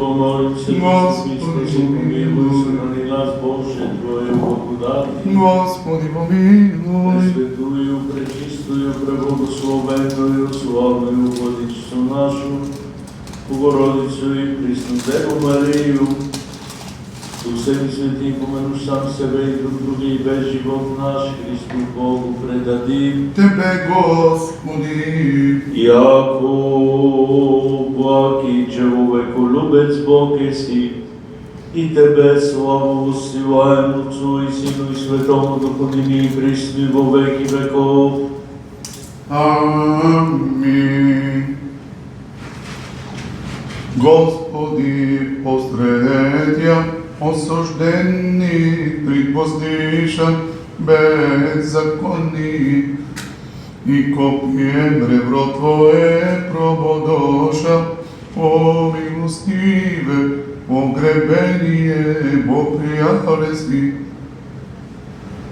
Богородице, Господи, помилуй, сохрани нас, Боже, Твоею благодати. Господи, помилуй. Пресвятую, пречистую, преблагословенную, славную Владичицу нашу, Богородицу и Преснодеву Марию, у всеми святых помянуш сам себе и друг друга, и весь живот наш Христу Богу предадим. Тебе, Господи, Яко благ и человеколюбец Бог еси, и Тебе славу воссылаем Отцу и Сыну и Святому Духу, ныне и присно и во веки веков. Аминь. Господи, посредя осужденный, предвоздвижен беззаконный, и копьем ребро Твое прободоша, о милостиве, погребение, Бог приятеле си,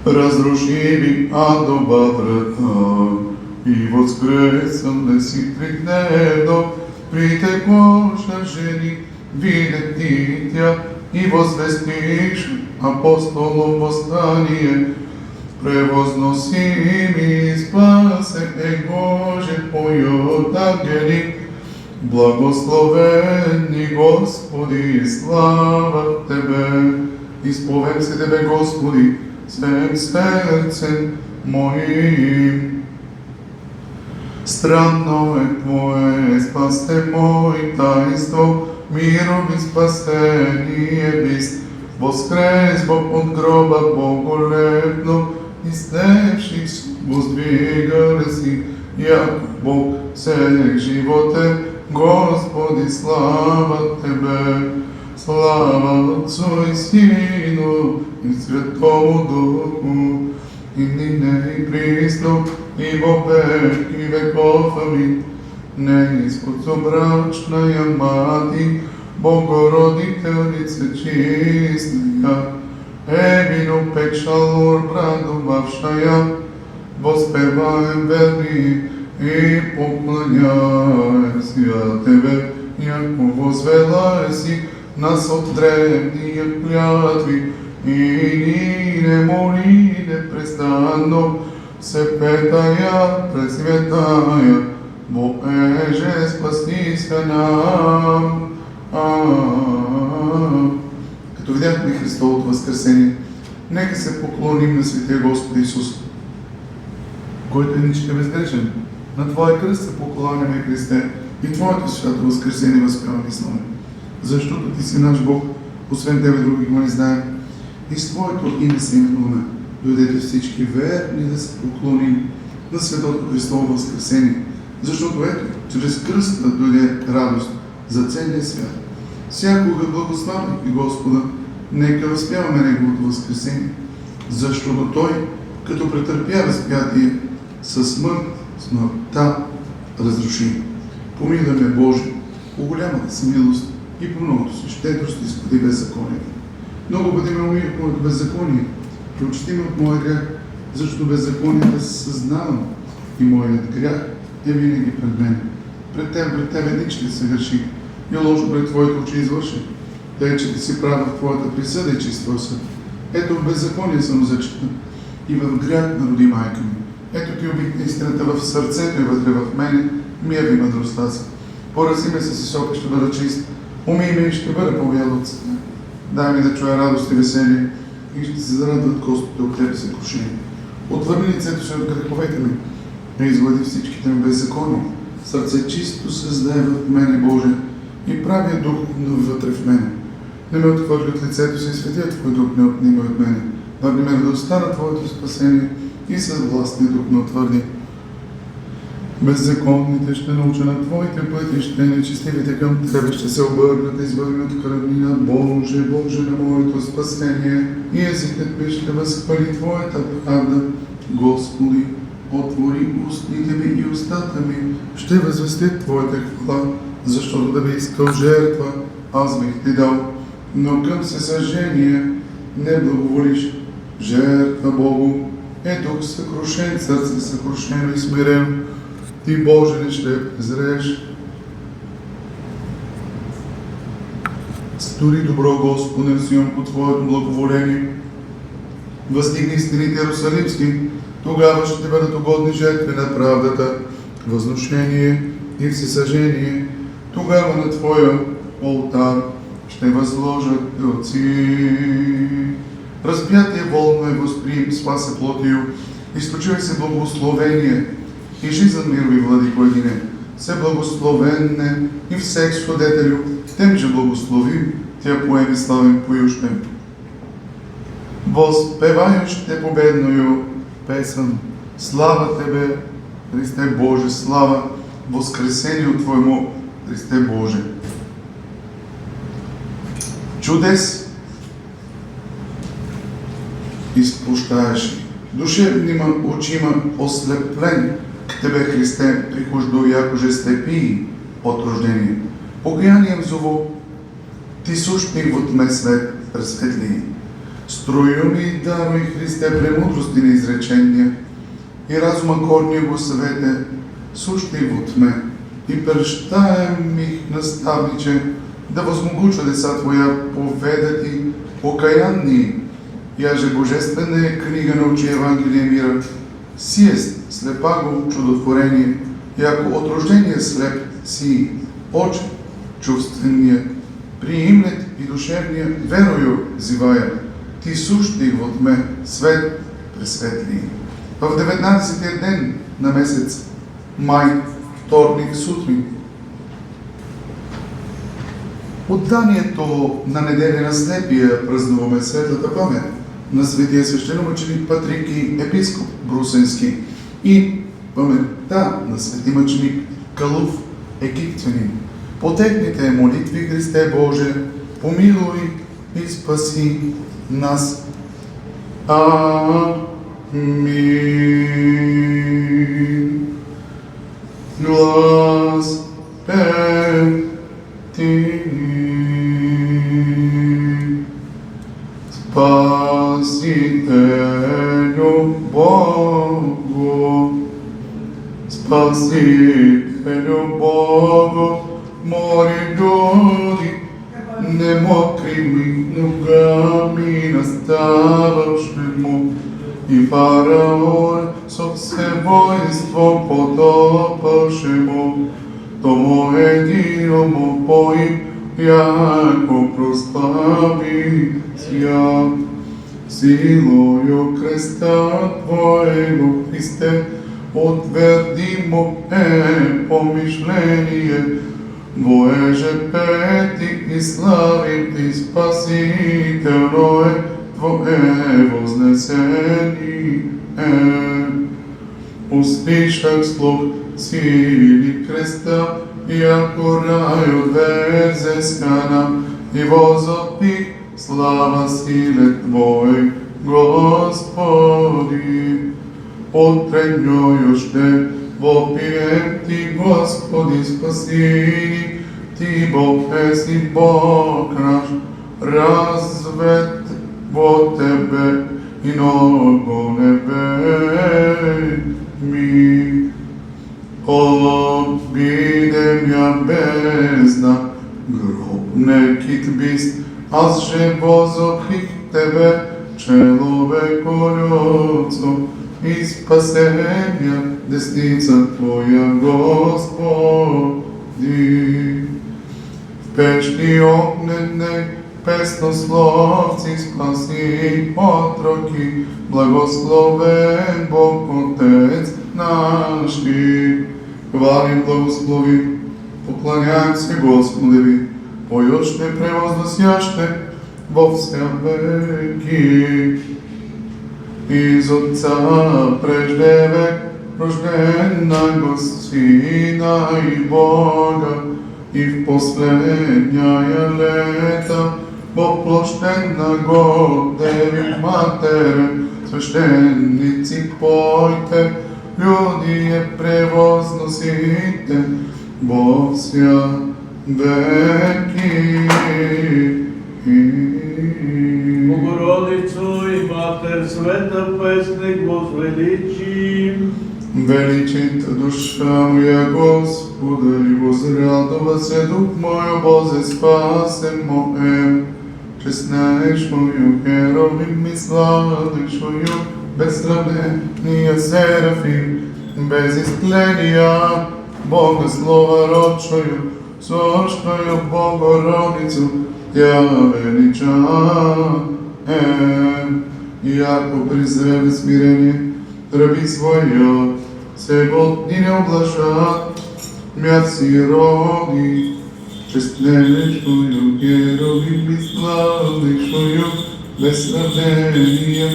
разрушили адова врата, и воскресен си тридневно, притекоша жени, видят дитя, и возвестишь апостолом восстание, превозносими спасете Боже, поют ангели, благословенни Господи, слава Тебе, изповем се Тебе, Господи, всем сердцем моим. Странно е Твое спасе мой таинство, миром и спасение бис, воскрес Бог от гроба боголепно, изневшись воздвигали си, як Бог всех животе, Господи, слава Тебе, слава Отцу и Сыну и Святому Духу, и ныне и присно, и во веки веков. Аминь. Неизподсобрачная Мати, Богородительница чистая, Евину печалур брадувавшая, воспеваем верни и поклоняемся Тебе, яко возвела си нас от древния клятви, и ни моли непрестанно, Всепетая, Пресвятая, Боже, спасися нам. Като видяхме Христовото възкресение, нека се поклоним на Святия Господ Исус, който е ничка безгрешен. На Твоя кръст се покланяме, Христе, и Твоето свято възкресение възпяваме и славяме. Защото Ти си наш Бог, освен Тебе други го не знаем, и с Твоето име се именуваме. Дойдете всички верни да се поклоним на Светото Христово възкресение, защото ето, чрез кръста дойде радост за целия свят. Всякога благославяйки Господа, нека възпяваме Неговото възкресение, защото Той, като претърпя разпятие, със смъртта разруши. Помилуй ме, Боже, по голямата си милост и по многото си щедрост изпъди беззаконието. Много бъди ме умий от моето беззаконие, прочисти ме от моя грях, защото беззаконието съзнавам и моят грях е винаги пред мен. Пред Тебе нищо не се греши и лошо пред Твоите очи извърши. Тъй, че Ти си прав в Твоята присъда и чист Твой съд. Ето в беззаконие съм зачета и в грях народи майка ми. Ето Ти обикна истината в сърцето и вътре в мене, ми яви мъдростта си. Порази ме с Исока, ще бъда чист, умий ме и ще бъда по-бял от съда. Дай ми да чуя радост и веселие и ще се зарадват костите от Тебе съкрушени. Отвърни лицето си от греховете ми, и изглади всичките ми беззакония. Сърце чисто създай в мене, Боже, и правия дух вътре в мене. Не ме отхвърли от лицето си и светия Твой дух не отними от мене. Върни ме радостта на Твоето спасение и с властния дух не отвърди. Беззаконните ще науча на Твоите пътища, нечестивите към Тебе ще се обърнат, избавени от кръвнина. Боже, Боже на моето спасение, и езикът ми ще възхвали Твоята правда. Господи, отвори устните ми и устата ми, ще възвестят Твоята хвала, защото да би искал жертва, аз бих Ти дал, но към всесъжение не благоволиш. Жертва Богу е дух съкрушен, сърце съкрушено и смирено. Ти, Боже, не ще презреш. Стори добро, Господи, взимам по Твоето благоволение. Въздигни стените Иерусалимски, тогава ще бъдат угодни жертви на правдата, възношение и всесъжение. Тогава на Твоя олтар ще възложат отци. Разпятие волно е възприим, спасе плотио, източивай се благословение и жизнен мирови владико едине. Се благословенне и всех свидетелю, тем же благословим, тя поеми славен поющем. Възпевающте победною песен, слава Тебе, Христе Боже, слава Воскресението Твоему, Христе Боже. Чудес изпущаеш, душевнима очима ослеплен к Тебе, Христе, прихожду, якоже слепии от рождение. Покаянием зову, Ти сущий в тме свет пресветлии. Строю ми даруй, Христе, премудрости на изречения и разума корния го съвете, сущий в тме, и прещаем их наставниче, да възмогуча деца Твоя поведати покаянни, яже божествена е книга научи Евангелие мира, сиест слепаго чудотворение, яко от рождение слеп си, очи чувствения, приимлет и душевния верою зивая, Ти сущий в тме свет пресветли. В 19-тия ден на месец май, вторник сутрин, отданието на неделя на слепия празнуваме светлата памет на светия свещеномъченик Патрик и епископ Брусенски и паметта на свети мъченик Калуф Египтянин. По техните молитви, Христе Боже, помилуй и спаси нас. Амин. Глас пети. Спасителю Богу, Спасителю Богу, море люди, не мокрими ногами настававшему, и фараон со всевойством потопавшему, тому единому поим, яко прослави ся. Силою креста Твоего, Христе, утвердимо помишление, Воеже пети и славим Ти, Спасителное Твое вознесение. Услышах слух сили креста, яко рай отверзе скана, и возопих слава силе Твой, Господи. Потребною ще вопием Ти, Господи, спаси, Ти Бог еси Бог наш, развет во Тебе и много небе ми. Обидем я бездна, гроб некит бист, аз же возопих Тебе, человеко людцо, и спасения десница Твоя, Господи. В печни огненной песнословци спаси отроки, благословен Бог Отец наши. Хвалим, благословим, поклоняем се Господеви, поющне, превозносяще во вся веки. Из Отца прежде век рожденного Сина и Бога, и в последняя лета воплощенного Деви Матере, священници пойте, люди превозносите во вся веки. Богородицу и Матер Света Песник возвеличим. Величит душа моя Господа и возрадова Обласе дух мој, Бозе, спасе моем. Честнеш мою, херовим и сладиш мою, без сравнения серафим, без истления, Бога слова рочою, сошною Богородицу, Тя величаем. Яко презреве смирение, раби своя, се годни не облажат, мят си роди, честнешою, херовим и славнешою, без сравнения,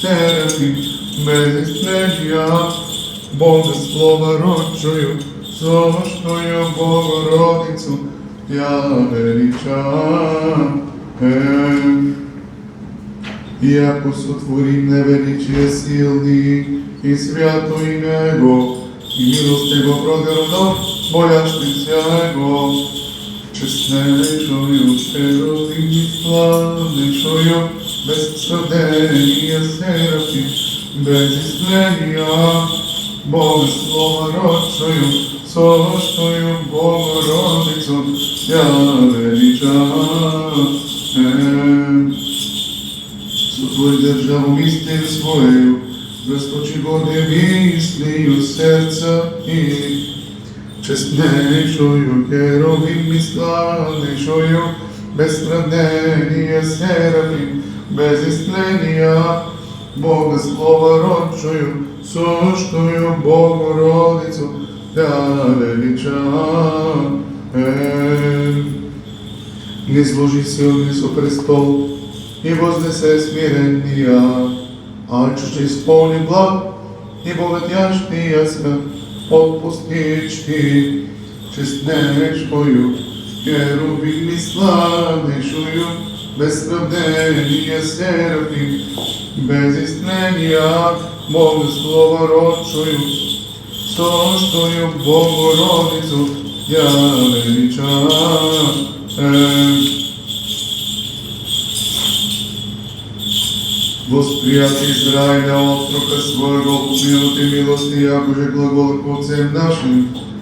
серафим, без истления, Бога слова рочою, сошною Богородицу, Тя величаем. Иако сотворим невеличие силни и свято име Его, и милост Его продерно, боящийся Его, честнейшою, херовим и славнейшою, без сравнения серафим, без истления, Бога слова рочою, сошною Богородицу, Тя величаем. Твој државу истин своју, расточи горде мисли у серца и честнейшою, херовим и славнейшою, без сравнения серафим, без истления, Бога слова рочою, сошною Богородицу, Тя величаем. Не сложи се огни со престол, и вознесе смирения, аче ще исполни благ, и богатящия се отпустич ти, честнешкою, херовим и славнейшою, без сравнения серафим, без истления, Бога слова рочою, сошною Богородицу, Тя величаем. Воспријати Израиля отрока своего помилуti милости, якоже глагол к отцем нашим,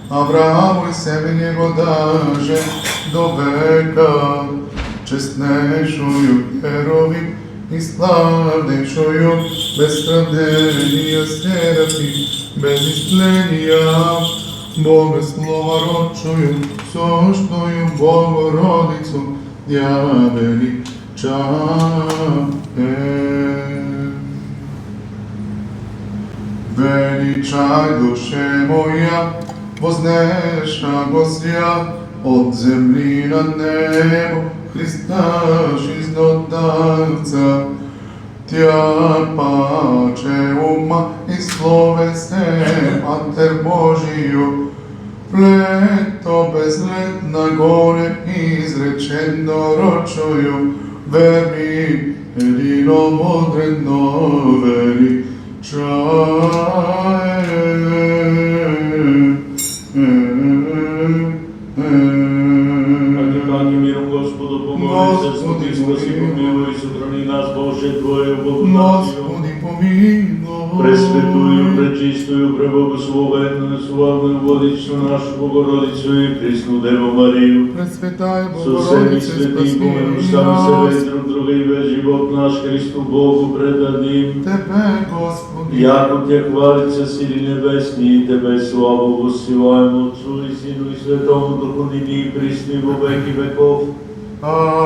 Аврааму и семе него даже до века, честнейшую, херовим и славнейшую, без сравнения серафим, без истления, Бога слова рочою, сошною Богородицу, Тя величаем. Величай, душе моя, вознеша Гостя от земли на небо, Христа жизнодавца. Тя паче ума и словесен, Матер Божию, лето безлет на горе изречено рочою, верни, едино мудрено величаем. Ради миром Господу помоли, Господи, спаси, помилуй, сохрани нас, Боже, Твоею благодатью. Господи, помилуй. Пресвятую, пречистую, преблагословенную, славную Владичну нашу Богородицу и пресну Деву Марию, Пресвятая со всеми Богородице, святыми, спаси помилуй нас. себе друг друга и весь живот наш Христу Богу предадим. Тебе, Господи, Яко Те хвалится сили небесни, и Тебе славу воссылаем Отцу и Сину и Святому Духу, ныне и присно и во веки веков. Аминь.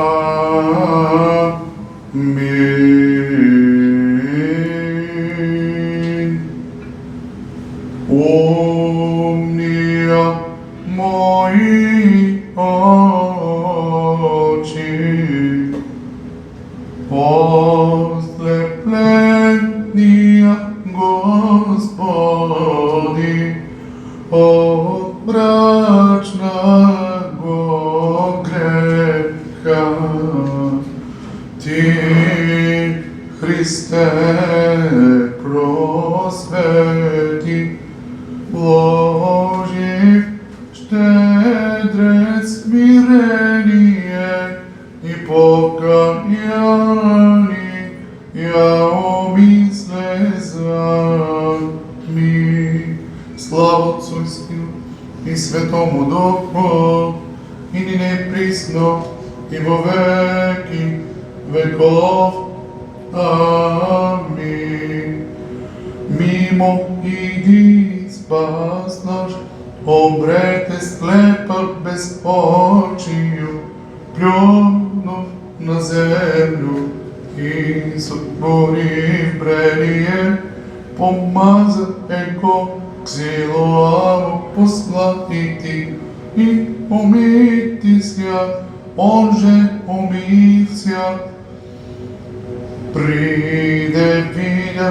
Умния мои очи, ослепления, Господи, от мрачного греха. Ти, Христе, просвети, вложив щедре смирение и покаяние, я умисле ми. Слава Отцу и Сину и Святому Духу, и во веки веков. Амин. Мимо иди спас наш, обрете склепа без очiju, плюнув на землю и сотворив брелие, помаза еко к Силоаму посладити и умити ся, он же умився. Приде видя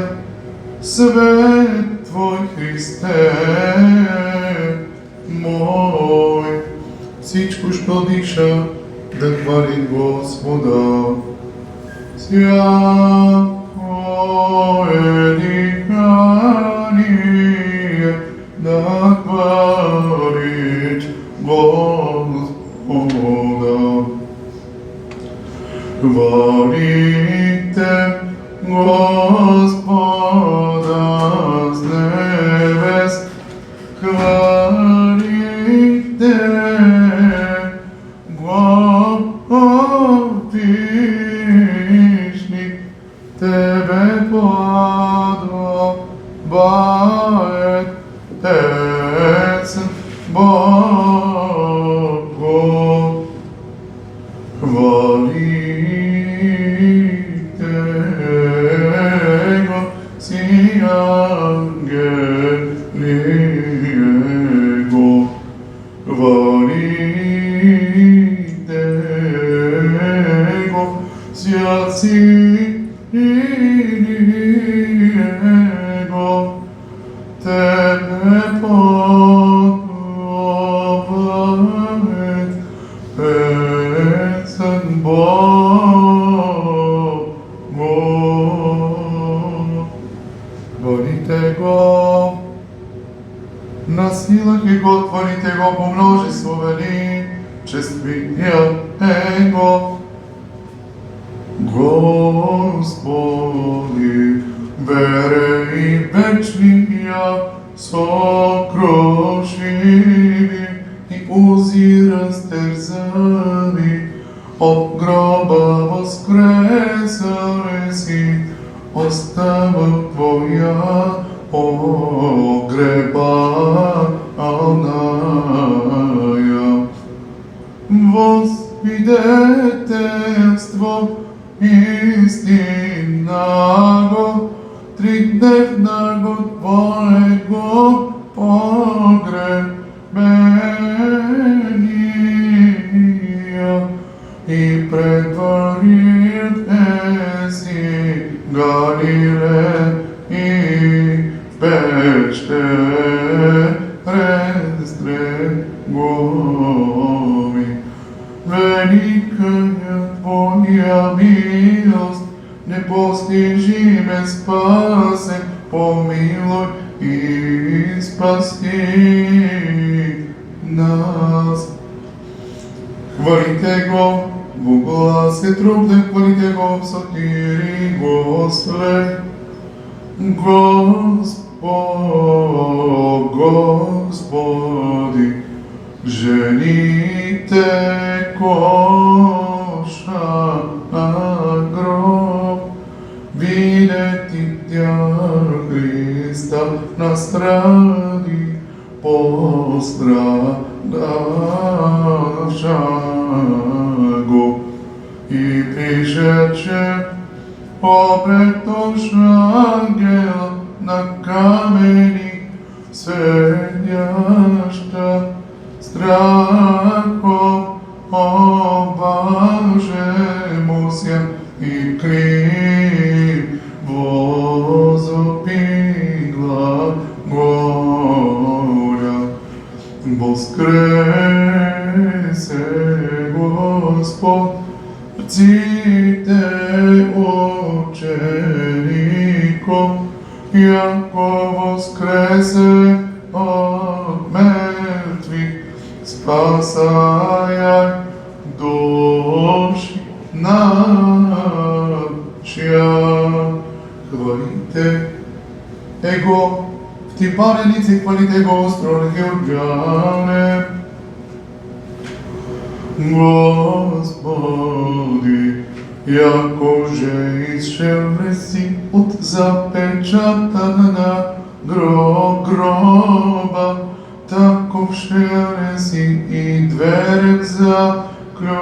свет Твой, Христе мой, всичко, што диша, да хвали Господа. Святое дихание, да хвалит Господа. Хвалите Господа с небес, хвалите Вишни, Тебе подобает песен Богу. Хвалите Его, си ангели Его. Хвалите Его, святци Его. Тебе подобает песен Богу. Хвалите Го на силах Его, хвалите Го по множество вели, чествия Его. Господи, вере и вечния, сокрушливи и узи растерзани, от гроба воскресали си, остава Твоя погребаная. Свидетелство истинного, тридневного Твоего погребения, и предварил еси Галилеи печте рестрегови. Великая Твоя милост, непостижиме спасе, помилуй и спаси нас. Хвалите Го во гласе трубне, хвалите Го в сотири госле. Господи, жените коша гроб, видети Тя Христа настради, пострадавшаго, и пришедше обретош ангела на камени, светяща страхом обважемуся и крив возопигла горя. Воскресе Господ, ците учеников, яко воскресе от мертвих, спасая души нашия. Хвалите Его в тимпаненици, хвалите Го строги органе. Господи, Jakože išel vresi od zapečatana groba, tako všelesi i dverek zaključeni,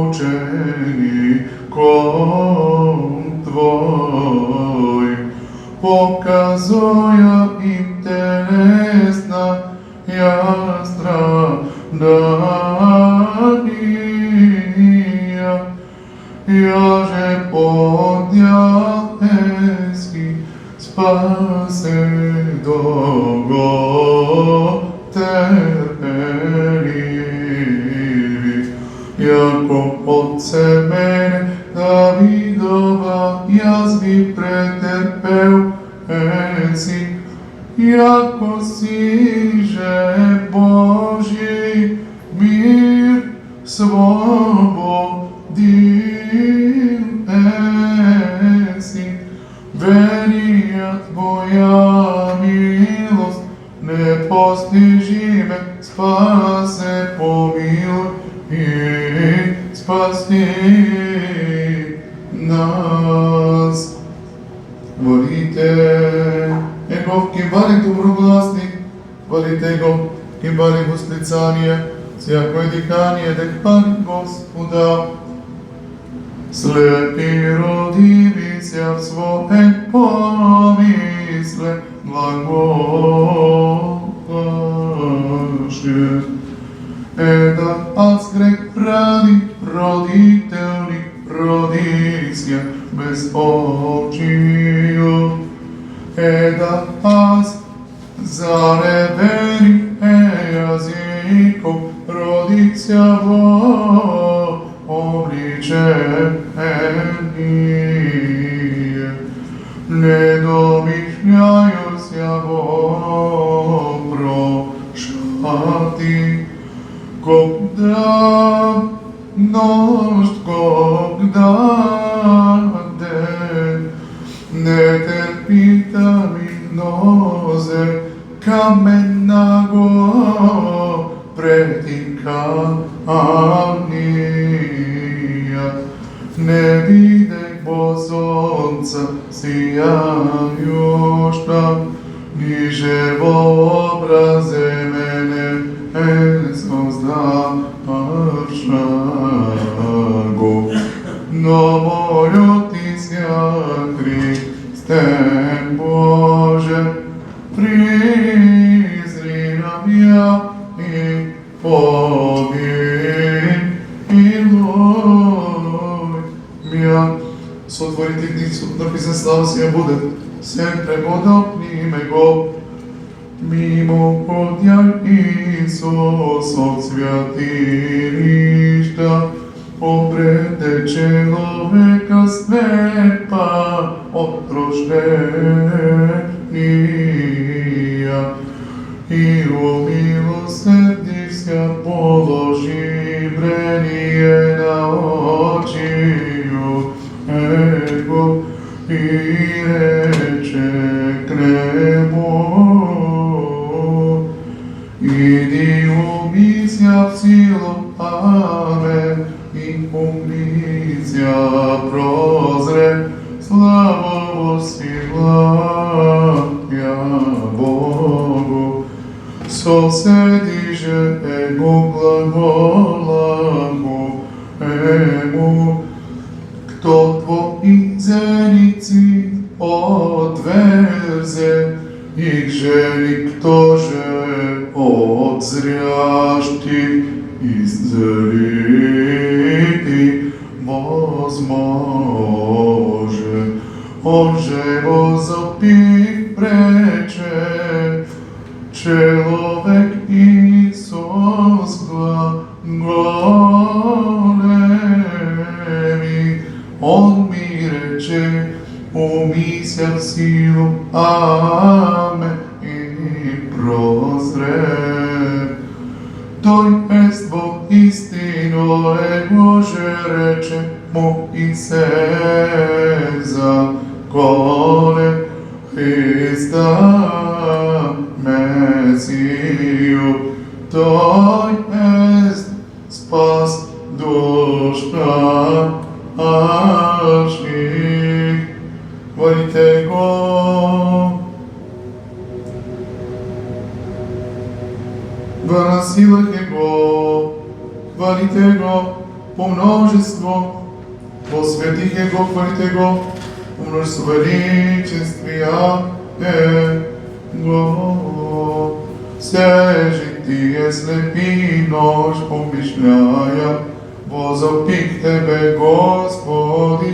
učeni kom tvoj. Pokazuje im telesna jastra danija, jaže podjal eski spase dogo terpelivi, jako od semene Davidova jazvi pretrpel esi, jako siže Božji mir slobodil esi. Velija tvoja milost nepostižive, spase pomiluj i spasi nas. Volite Его, кимбали доброгласник, хвалите Го, кимбали восклицание, всякое дихание, да хвали Господа. Слепи родивися в своем помысле, глаголаше. Это аз грех прави, родителни, родися без очiju. Eda аз заребени язиком родиться во обличение. Не домишляюся во прошати, когда нощ, когда ден, не терпита ми нозе каменнаго претикания. Не видех бо сонца сияюща, ниже во образе мене создавшаго. Но молютися Христе Боже, призри нам я и помилуй меня. Сотворите книгу, написан слава сия буде, sempre подобниме го. Mimo podjal Isus od svятилища, обрете человека слепа от рождения, и умилосердися положи брение на очию Его, и рече к нему: иди умися в силу, амен, и умися прозре, слава сила Богу. Соседи же Ему глагола Ему, кто твои зеницы отверзе, их жени кто же от зрящих исцелити возможе. Он же возопи рече, человек Иисус глаголеми. Он ми рече: умися в силу, амен, и прозре. Той ест Бог истино, Его же рече Моисеј законе Христа Месiju. Той ест спас душ наших. Хвалите го. Вознасилахте го, хвалите го по множество, посветихте го, хвалите го, по множество величествия го. Сежитие слепи нож помишляя, возопих Тебе, Господи,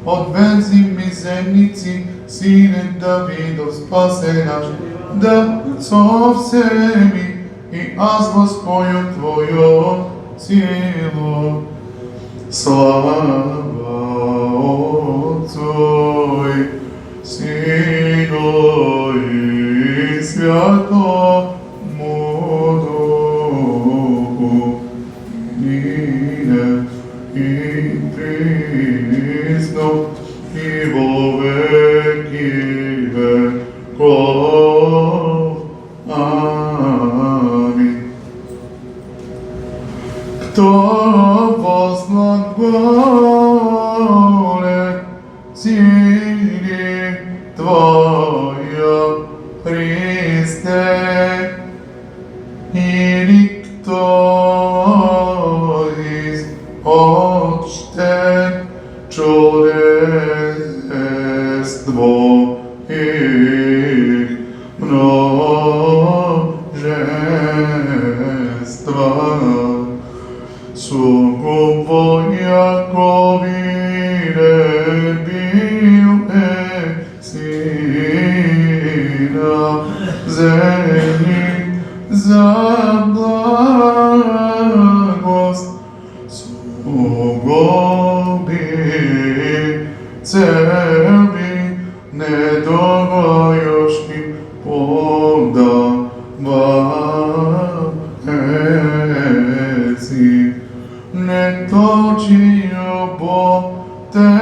отвези ми земници, Сине Давидов, спасе наш, да совсеми, и аз воспою Твоё силу. Слава Отцу и Сыну и Святому Духу, нине и присно, и во веки веков. Амин. Кто возглаголет силе Твоя, Христе, или кто из отчтет чудество их множество. Сугубо Яковине бил сина земли за благость. Сугуби церкви недогајошки подаваеци. Не точио Бог те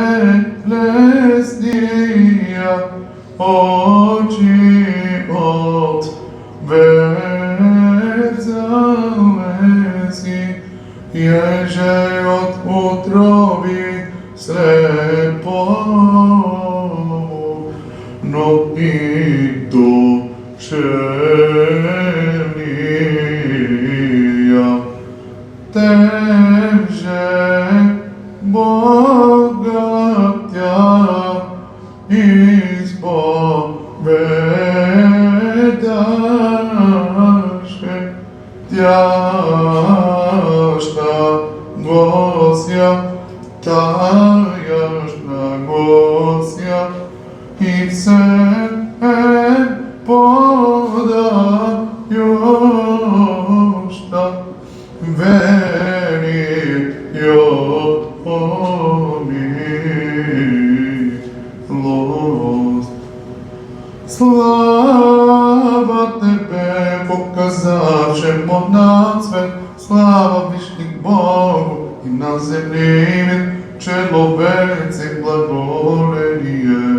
лесния очи от безалеси, еже от утроби слепо, но и душевния. Тем же богатя исповедаше, тяжна гостя, таяшна гостя, и все подающа милость. Слава Тебе, показавшему на свет, слава вишних Богу и на земле мир, человецы благоволение.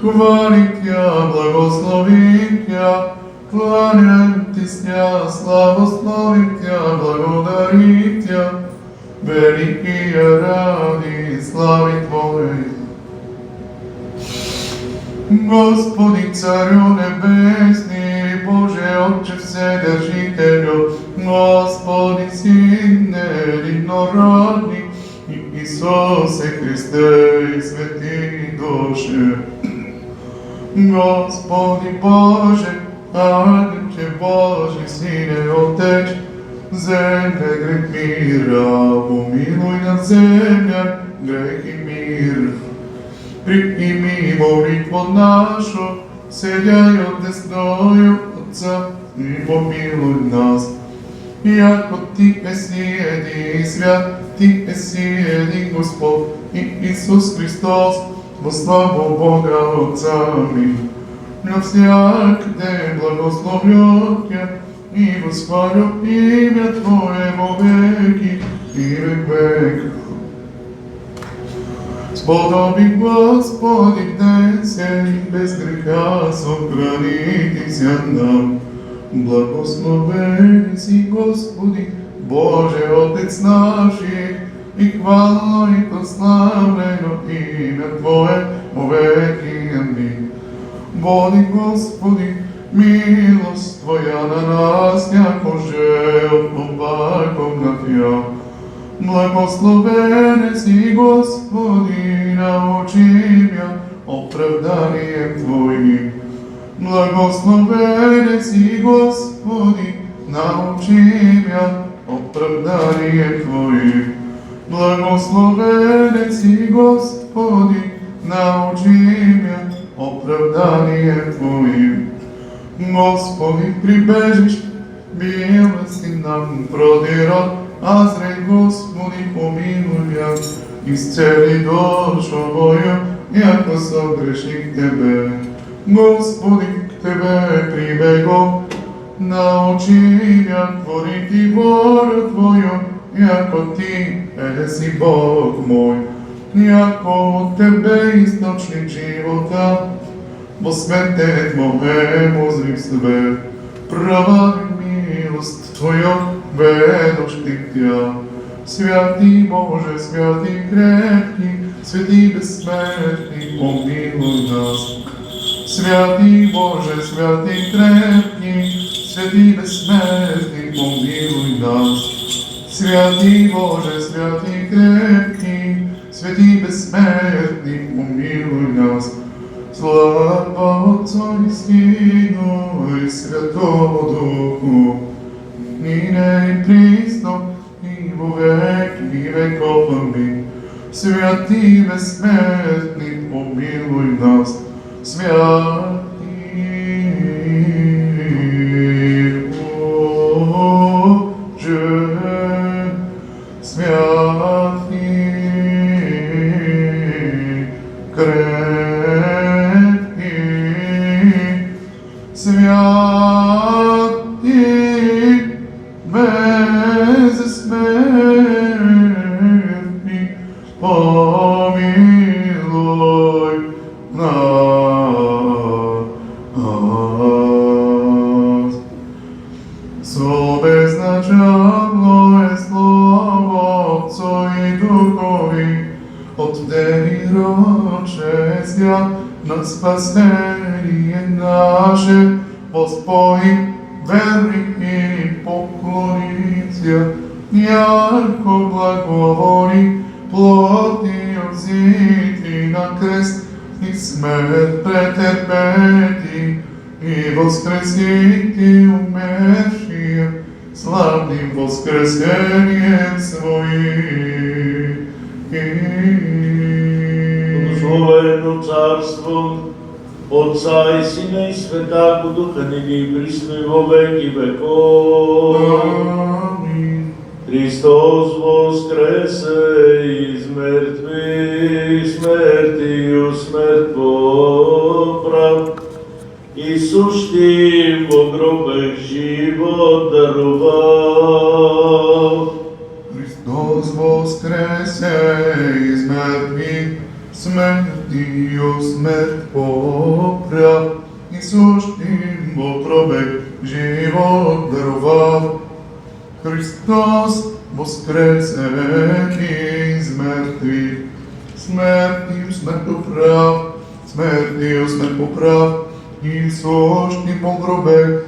Хвалить я, благословить я, кланяйтесь я, славословить я, благодарить я, великие ради славы Твоей. Господи, Царю Небесный, Боже, Отче Вседержителю, Господи, Сине единородный, Иисусе Христе и Святый Душе. Господи Боже, Ангелче Божий, Сине Отец, земля грех мира, помилуй над земля грех и мир. Прими молитву нашу, седяй одесною Отца, и помилуй нас. Яко Ти еси един свят, Ти еси един Господ, и Исус Христос, во славу Бога Отца ми. Навсякде благословлю Тя, и восхвалю имя Твое во веки и век веков. Сподоби, Господи, днесе и без греха сохранитися нам. Благословен си, Господи, Боже, Отец наши, и хвално и прославлено име Твое во веки. Амин. Води, Господи, милост Твоја на нас, јако желтвом ваковна Тја. Благословен си, Господи, научи ја оправданием Твоим. Благословен си, Господи, научи ја оправданием Твоим. Благословен си, Господи, научи ја оправданием Твоим. Господи, прибежище, милости нам продирот, азрей, Господи, помилуй ја, исцели душу моја, јако сам грешник Тебе. Господи, к Тебе прибегов, научи ја творити волю Твоју, јако Ти еси Бог мој, јако од Тебе источник живота, во светет моем озрив свет, права милост Твоја ведош Ти Тја. Святи Боже, святи крепки, свети безсмертни, помилуй нас. Святи Боже, святи крепки, свети безсмертни, помилуй нас. Святи Боже, святи крепки, свети безсмертни, помилуй нас. Слава Отцу и Сину и Святому Духу, нине и присно, и во веки веков. Амин. Святи безсмертни, помилуй нас. Святи Боже, святи крепки, святи безсмертни, помилуй нас. Со безначално е Слово Отцу и Духови, от дени роче свят на спасение наше, Господи, верни и поклоница, јако благоволи, плоти взити на крест и смерт претерпети, и воскресити умершија, славним воскресением Своим. Благословено царство Отца и Сина и Светаго Духа, ниги и присно и во веки веков. Амин. Христос воскресе из мертвих, смертию смрт поправ, и суштим во гробе живот дарував. Христос воскресе из мертвих, смертию смрт поправ, и суштим во гробе живот дарував. Христос воскресе из мертвих, смертию смрт поправ, смертию смрт поправ, и суштим во гробе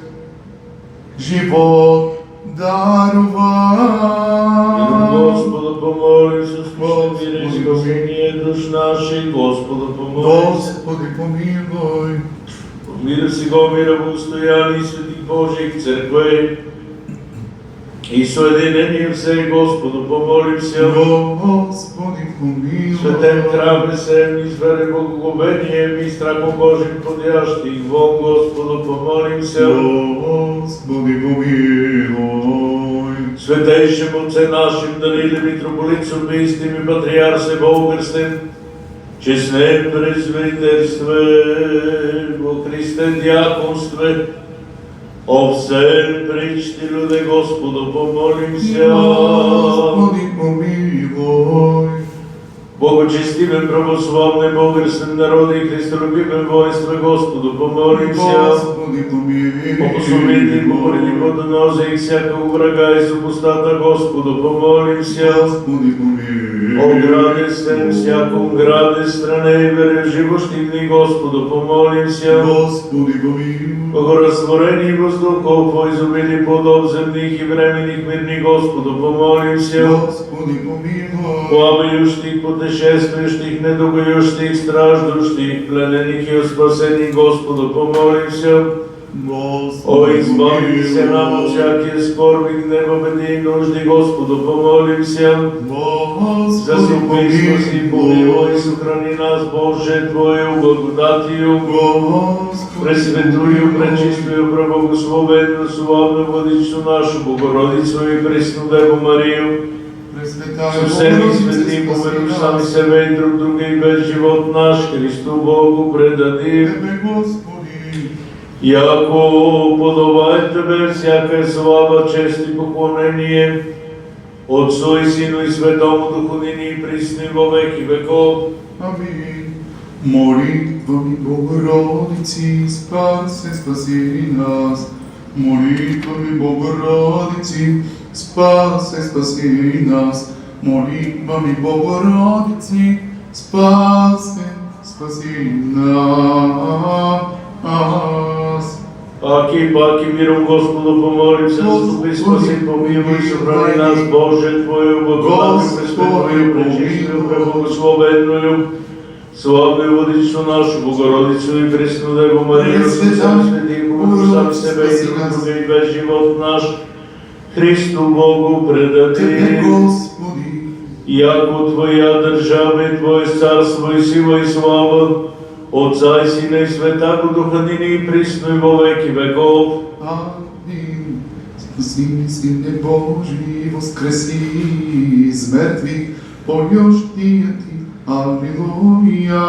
живот дарував. Господа помоли се, спомни спасение душ наших, Господа помоли се. Господи, помилуй. Мира си го мира в устояние светих Божих църкве и соединение все, Господу помолим се. Господи, помилуй. Светен храм несем и звере благоговение и страхом Божим подящи вон, Господу помолим се. Господи, помилуй. Светейшем Отце нашим Данииле митрополит с убийством и патриарсе Българстен, честнем презвитерстве, во Христе дяконстве, о всем причти люде, Господу помолим се. Господи, помилуй. Богочист Благочестивен, православный, богородственный народ и христолюбивен воинство, Господу, помолимся. Господи, помилуй. Благословени, говорили водонозе и всякого врага из упустата, Господу, помолимся. Господи, помилуй. Ограде всем, всяком граде, стране и вере, живоштивни, Господу, помолимся. Господи, помилуй. Богорастворени воздухов, изобили подобземних и временних мирни, Господу, помолимся. Господи, помилуй. Плавающих, путешествующих, недугующих, страждущих, пленених и спасених, Господу, помолимся. О, избави се нам от всякие скорби, гнева, беди и нужди, Господу, помолимся. За суписност и помилуй, сохрани нас, Боже, Твою благодатию. Пресветую, пречистую, преблагословенную, славную Владичицу нашу, Богородицу и Пресну Деву Марию, со всеми свети, помилуй сами себе и друг друга, и весь живот наш Христу Богу предадим. Тебе, Господи. Яко подобает Тебе всякая слава, чест и поклонение, Отцу и Сину и Святому Духу, ныне и присно и во веки веков. Аминь. Молитвами Богородици, спаси, спаси нас. Молитвами Богородици, спаси, спаси нас. Молитвами Богородици, спаси, спаси нас. Паки миром Господу помолимся, заступи, спаси, помилуй, сохрани нас, Боже, Твою благодатью, пресветлую, пречистую, преблагословенную, славную Владичицу нашу, Богородицу и Пресну Деву Марию, со всеми святых, помилуй сами себе и друг друга, и весь живот наш Христу Богу предадим. Господи. Яко Твоя держава и Твое царство и сила и слава, Отца и Сина и Святаго Духа, ныне и присно и во веки веков. Аминь. Спаси, Сине Божий, воскреси из мертвых, поешь Ти. Аллилуйя.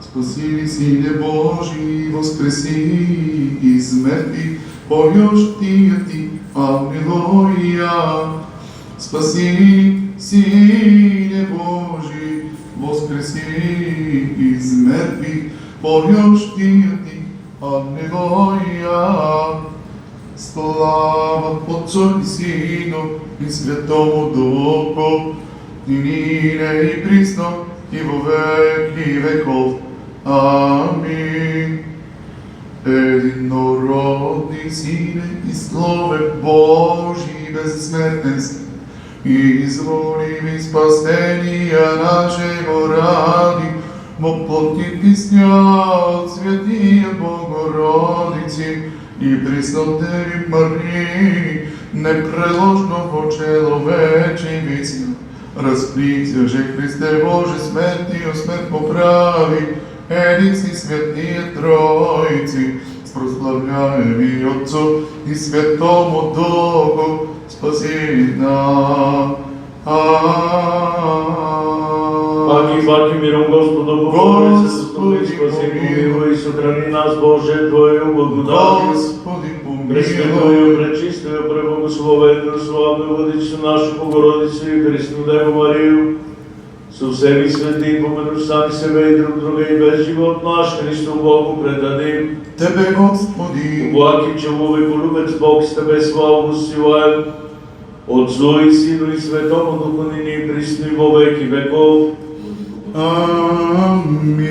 Спаси, Сине Божий, воскреси из мертвых, поешь Ти. Аллилуйя. Спаси, Сине Божий, воскреси из мертвых, поешь Ти. Аллилуйя. Слава Отцу и Сину и Святому Духу, ныне и присно и во веки веков. Аминь. Единородный Сине и Слове Божий безсмертен, изволи спасения нашего ради, воплоти песня от святия Богородицы и Преснодеви Марии, непреложно по человечей веси. Разплися же, Христе Боже, смертью смерть поправи, Едиси святые Троицы, прославляем и Отцу и Святому Духу, спаси нас. Паки миром Господу помолимся, заступи, спаси, помилуй, сохрани нас, Боже, Твою благодатью. Господи, Пресветлую, помилуй. пречистую, преблагословенную, славную Владичицу нашу, Богородицу и Пресну Деву Марию, со всеми святым, помилуй сами себе и друг друга, и весь живот наш Христу Богу предадим. Тебе, Господи. Благи человеколюбец Бог, с Тебе славу воссылаем, Отцу и Сину и Святому Духу, ныне и присно и во веки веков. Аминь.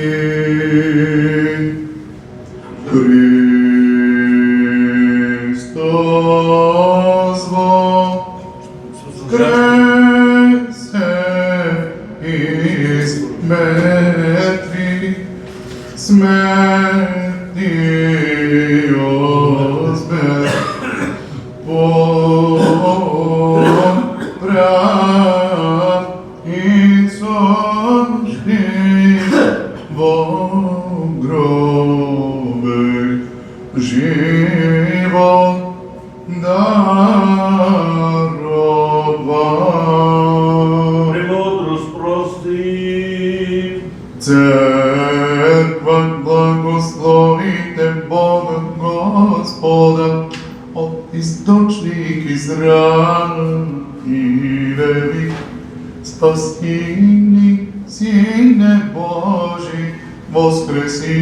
Христос воскресе из мертвых, смерти озбер, поправ и сожги во гробе живот даровал. Премудрость прости. Церква благословите Бога Господа, от источник Израилеви, Спаси, Сине Божий, воскреси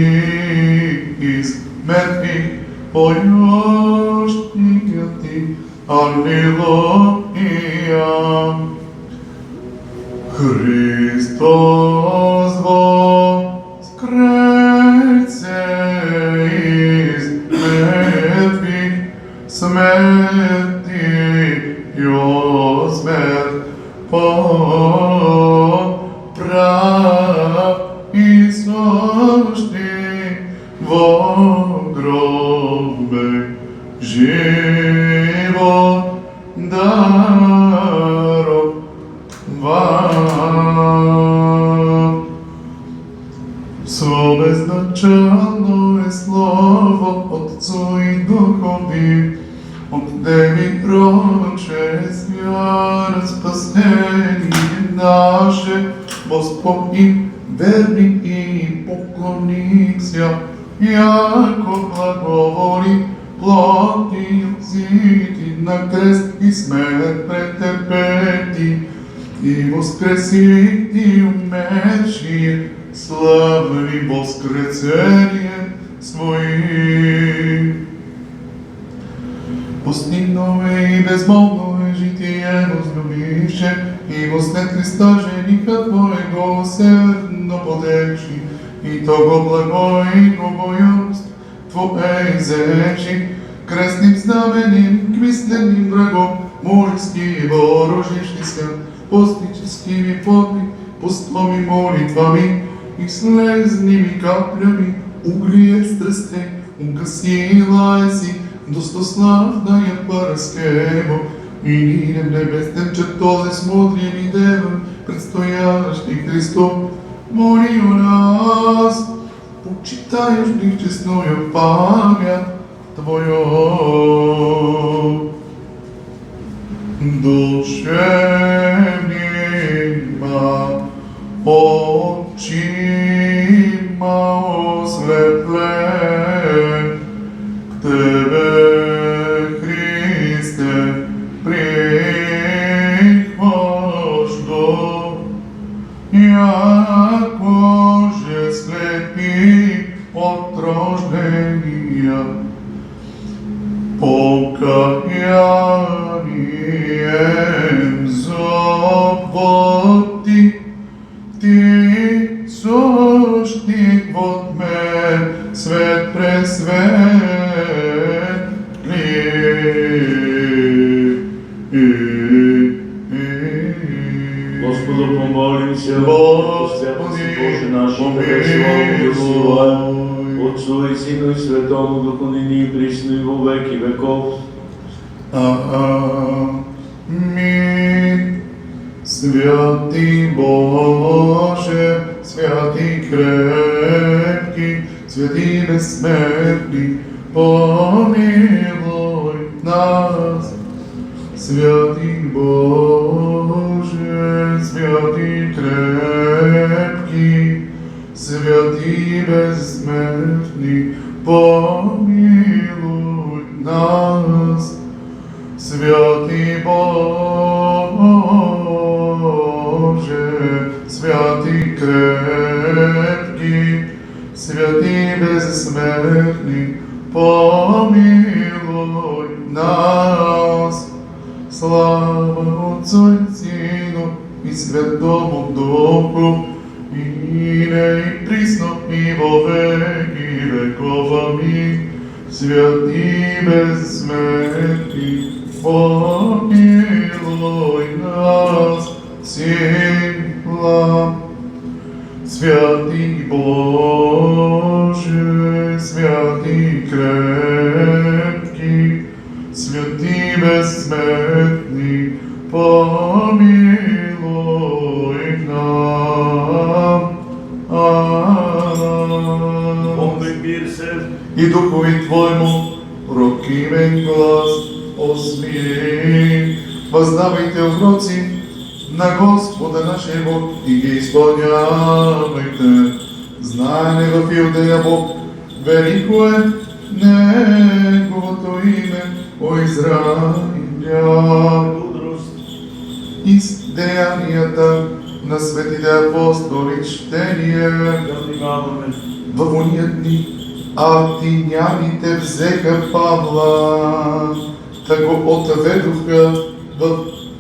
из мертвых, поешь Ты, Аллилуйя. Христос воскресе из мертвых, смертью смерть поправ и сошли во гробе живот даров вам. Собезначално е Слово Отцу и Духови, от Деви проче свят спасение наше, Господи, верни и поклоникся, яко благоволи плоти зити на крест и смерть претерпети, и воскресити умершие, славни воскресение свои. Постигнове и безмолвно житие возлюбивше, и во след Христа жениха Твоего усердно подекши, и того благойно бојност Твое зечи, крестним знаменем, квисленим врагом, морски вооружиши се, постническими подми, постом и молитвами, и слезними каплями, угрие страсте, угасила си, достославная Параскево, и нидем небесным чертозе смотрим и девам, предстоящий Христом, моли о нас, почитаешь ли честную память Твою. Душевнима очима ослеплен, к Тебе, Христе, прихожу, яко же слепи от рождения, покаянием заботи, Ти сошник от мен, свет пресветли. Господу помолимся, Господи Боже наш, помилуй, Отцу и Сину и Святому Духу, ныне и присно и во веки веков. Аминь. Святый Боже, святый крепкий, святый бессмертный, помилуй нас. Святый Боже, святый крепкий, святый бессмертный, помилуй нас. Святый Боже, святый крепкий, святый бессмертный, помилуй нас. Слава Отцу и Сыну и Святому Духу, и ныне и присно и во веки веков. Аминь. Святый бессмертный, помилуй нас, сила. Святый Боже, святый крепкий, святый бессмертный, помилуй нам. Помни мир се, И Духу и Твоему прокимен глас осмири. Воздавайте уроци на Господа нашего и ги исполнявайте. Знай него Иудея Бог, велико е Неговото име, о Израиля. мудрост, Из Деянията на светите апостоли четение. Да внимаваме. В ония дни атиняните взеха Павла, та го отведоха в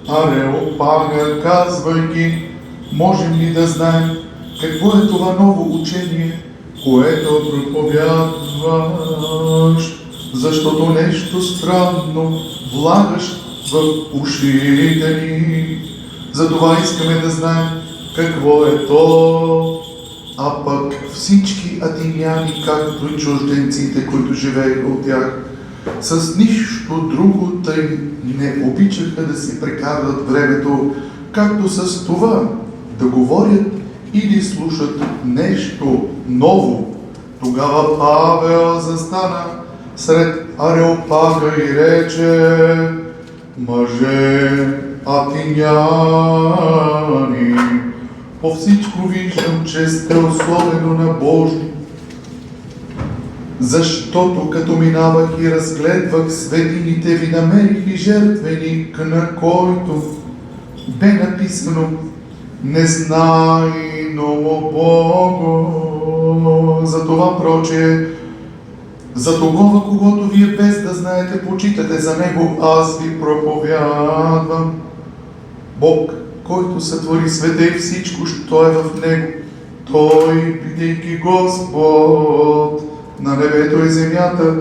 Ареопага, казвайки: можем ли да знаем какво е това ново учение, което проповядваш, защото нещо странно влагаш в ушите ни. Затова искаме да знаем какво е то. А пък всички атиняни, както и чужденците, които живееха от тях, с нищо друго тъй не обичаха да си прекарват времето, както с това да говорят или слушат нещо ново. Тогава Павел застана сред Ареопага и рече: мъже атиняни, по всичко виждам, че сте особено набожни, защото като минавах и разгледвах светините ви, намерих и жертвеник, на който бе написано: не знай, но Бого. Затова прочее, за тогова, когото вие без да знаете почитате за него, аз ви проповядвам. Бог, който сътвори света и всичко, що е в него, той, бидейки Господ на небето и земята,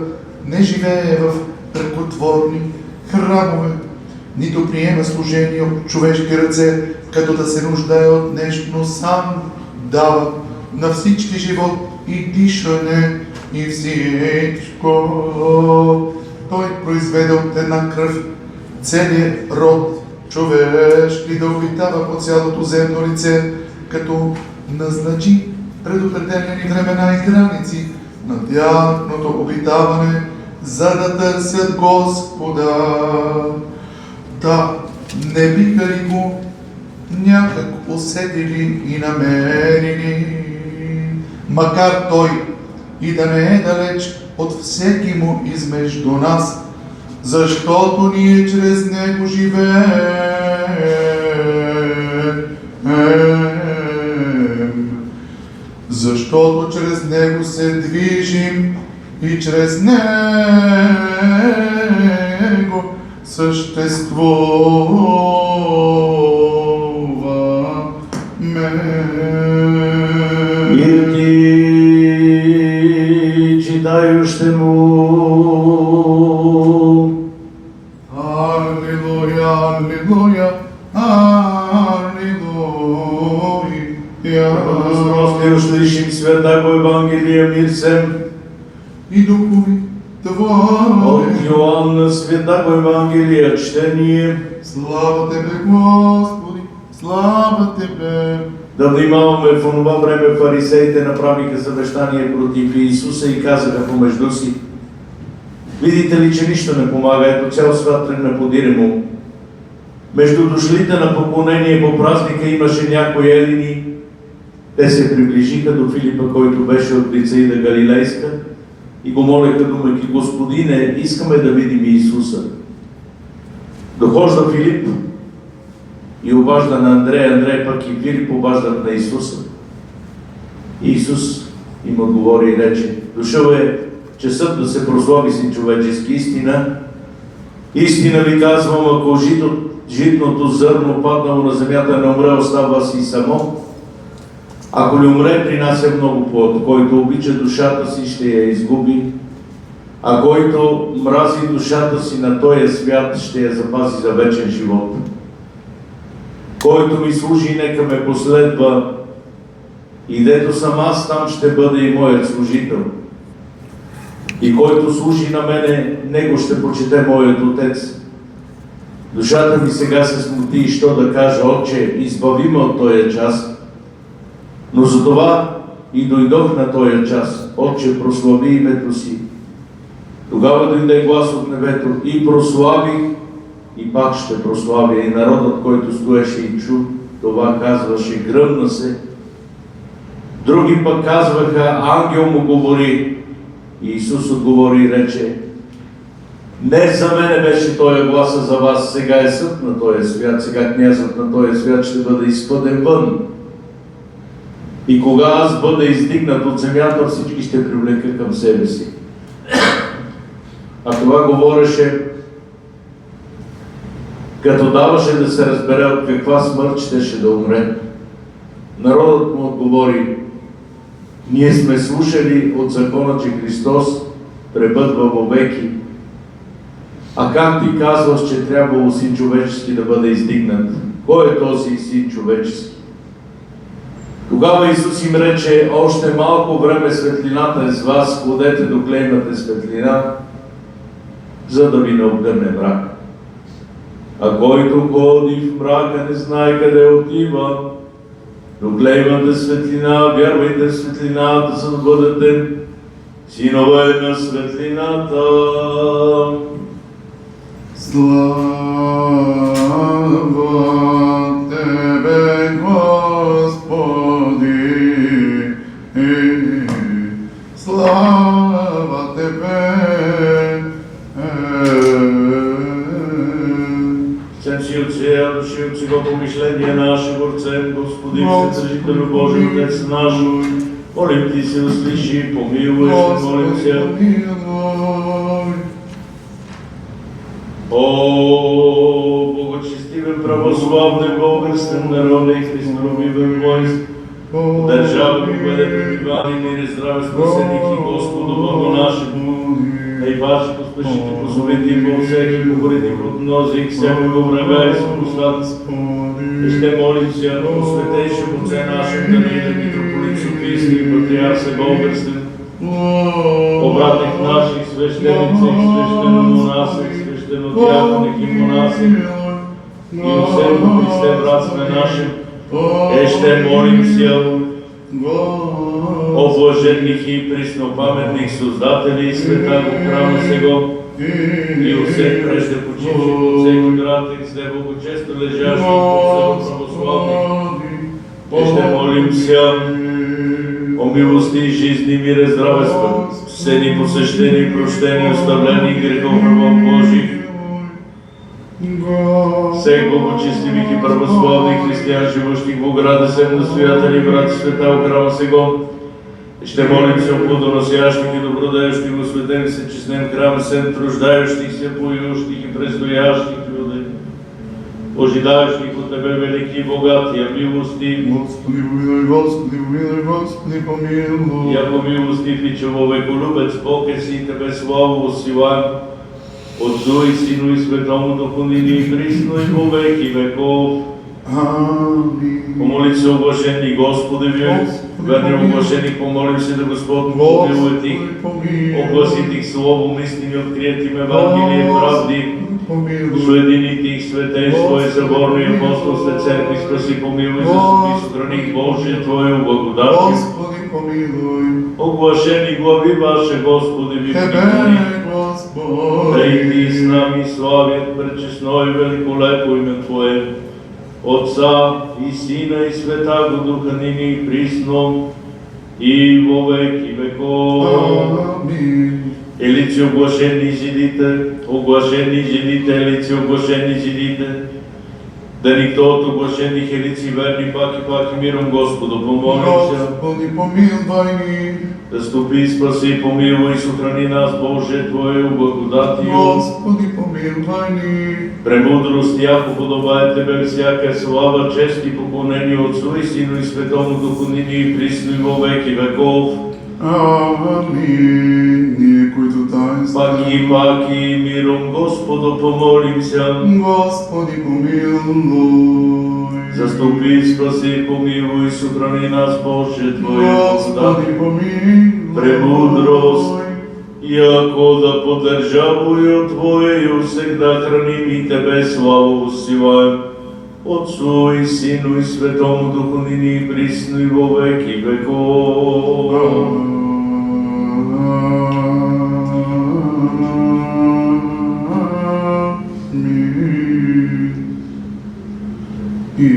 не живее в ръкотворни храмове, нито приема служение от човешки ръце, като да се нуждае от нещо, но сам дава на всички живот и дишане и всичко. Той произведе от една кръв целият род човешки да обитава по цялото земно лице, като назначи предопределени времена и граници на тяхното обитаване, за да търсят Господа. Да, не биха ли го някак усетили и намерили, макар той и да не е далеч от всеки му измежду нас, защото ние чрез него живеем, защото чрез него се движим и чрез него съществуваме. Мир ти, читающему. Аллилуйя, аллилуйя, аллилуйя. Разпростир слышим святаго Евангелие мир всем. И духови Твои. От Йоанна святаго Евангелие чтение. Слава Тебе, Господи, слава Тебе. Да внимаваме, в онова време фарисеите направиха завещание против Исуса и казаха помежду си: видите ли, че нищо не помага, ето цял свят тръгна подире му. Между дошлите на поклонение по празника имаше някои елини. Те се приближиха до Филипа, който беше от Бетсаида Галилейска, и го молеха, думайки: Господине, искаме да видим Исуса. Дохожда Филип и обажда на Андрея, Андрей пък и Филип обаждат на Исуса. Исус им отговори и рече: дошъл е часът да се прослави Син човечески. Истина ви казвам, ако житното зърно паднало на земята не умре, остава си само. Ако ли умре, принася много плод. Който обича душата си, ще я изгуби, а който мрази душата си на този свят, ще я запази за вечен живот. Който ми служи, нека ме последва, и дето съм аз, там ще бъде и моят служител. И който служи на мене, него ще почете моят Отец. Душата ми сега се смути, и що да кажа: Отче, избави ме от този час. Но затова и дойдох на този час. Отче, прослави името си. Тогава дойде глас от небето: и прославих, и пак ще прославя. И народът, който стоеше и чу това, казваше: гръмна се. Други пък казваха: ангел му говори. И Исус отговори и рече: Не за мене беше този глас, а за вас. Сега е съд на този свят, сега князът на този свят ще бъде изпъден вън. И кога аз бъда издигнат от земята, всички ще привлека към себе си. А това говореше, като даваше да се разбере от каква смърт щеше да умре. Народът му отговори: ние сме слушали от закона, че Христос пребъдва вовеки. А как ти казваш, че трябвало Син човечески да бъде издигнат? Кой е този Син човечески? Тогава Исус им рече: още малко време светлината е с вас, ходете докле имате светлина, за да ви не обгърне мрак. А който ходи в мрака, не знае къде отива. Докле имате светлина, вярвайте в светлината, за да бъдете синове на светлината. Слава Тебе, Господи! Слава Тебе! Всем си Отцея, души от всего помишление наше, Борцем, Господи, Вседържителю Божий, Отец наш, молим Ти се, услыши, помилуй, молим се. О, богочестивен, православен, българскен народ и христолюбивен войск, държава, бъде пребивани, мир и здраве, спасеник и Господу Богу нашему, и Ваше поспешите, позовете по всеки, говорите под нози, всякого време и спустат. И ще молим се по светейшем Отце нашем, Даниил, митрополит Софийски, патриарсе българскен, обратник наших свещеници, свещеномонаси, свещенодиаконик и монаси, и усердно Христе, брат сме наши, ще молим се о блаженних и преснопаметних создатели и света го храма сего, и усет прежде почивши от всеки братик, с него го често лежащи по православни. Ще молим се о милости и жизни, мире, здраве, спасени, посещени, прощени, оставлени грехов рабов Божих. Всех благочестивих и православних християн, живущих в ограда, сем настоятели, брати, света, о храма сего. Ще молим се о плодоносящих и добродеющих, осветени се честнем храм, сем труждающих се, поющих и предстоящих люди, ожидающих от Тебе велики и богатия милости. Господи, помилуй, Господи, помилуй, Господи, помилуй. Яко милостив и човеколюбец Бог е си, Тебе славу осилаем, Отцу и Сину и Светому Духу, ныне и присно и во веки веков. Амин. Помолим се, оглашени Господи, верни оглашени, помолим се да Господ помилует их, огласит их словом истини, откриет им Евангелие правди, уединит их святейство и съборни апостолстве церкви, спаси, помилуй, заступи, сохрани Божие Твое благодати. Господи, помилуй. Оглашени глави Ваше, Господи, ви Тебе, прикани. Господи. Да и Ти с нами славят пречестно и великолепо име Твое, Отца и Сина и Света го Духа, ныне и присно и во веки веков. Амин. Елици оглашени жидите, елици оглашени жидите, да никто от оглашених елици верни пак и миром Господу помолим се. Господи, помилвай ни. Да ступи, спаси, помилуй и сохрани нас, Боже, Твое благодатию. Господи, помилвай ни. Премудрост, яко подобае Тебе всяка слава, чест и поклонение Отцу и Сину и Светому Духу, ныне и присно и во веки веков. Амин. Ние, които таинствено. Паки миром Господу помолим се. Господи, помилуй. Заступи, спаси, помилуй и сохрани нас, Боже, Твое Господи, благодатие. помилуй. Премудрост, яко да поддържавою Твоею всегда храним и Тебе славу усилаем, Отцу и Сину и Светому Духу, ныне и присно и во веки веков. Je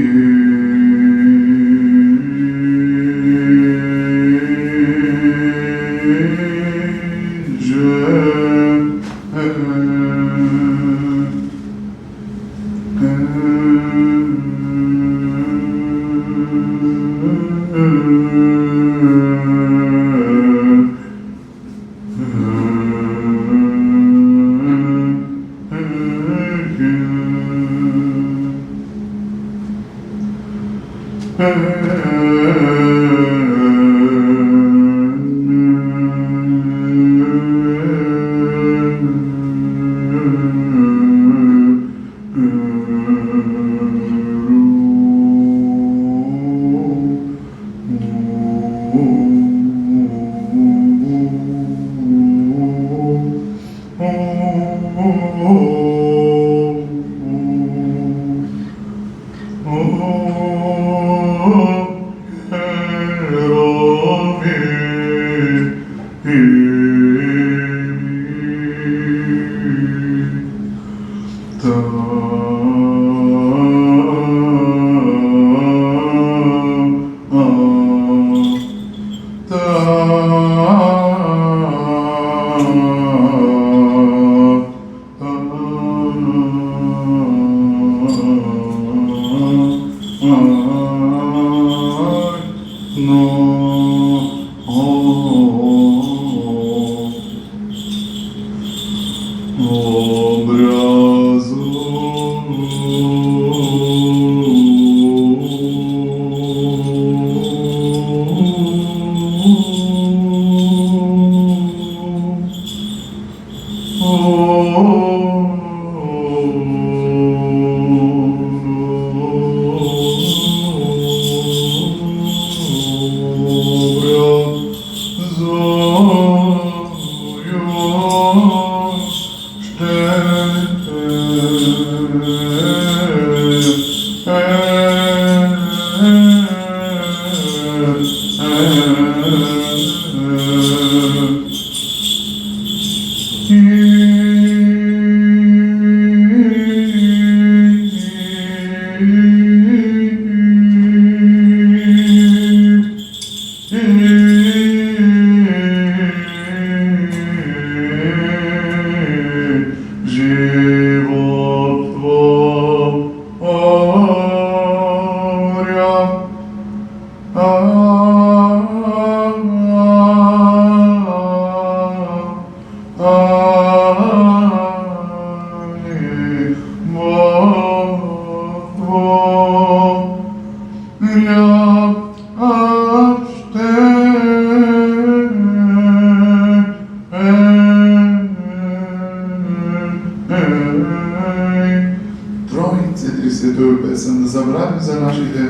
Тројице 32 песен да забравим за нашите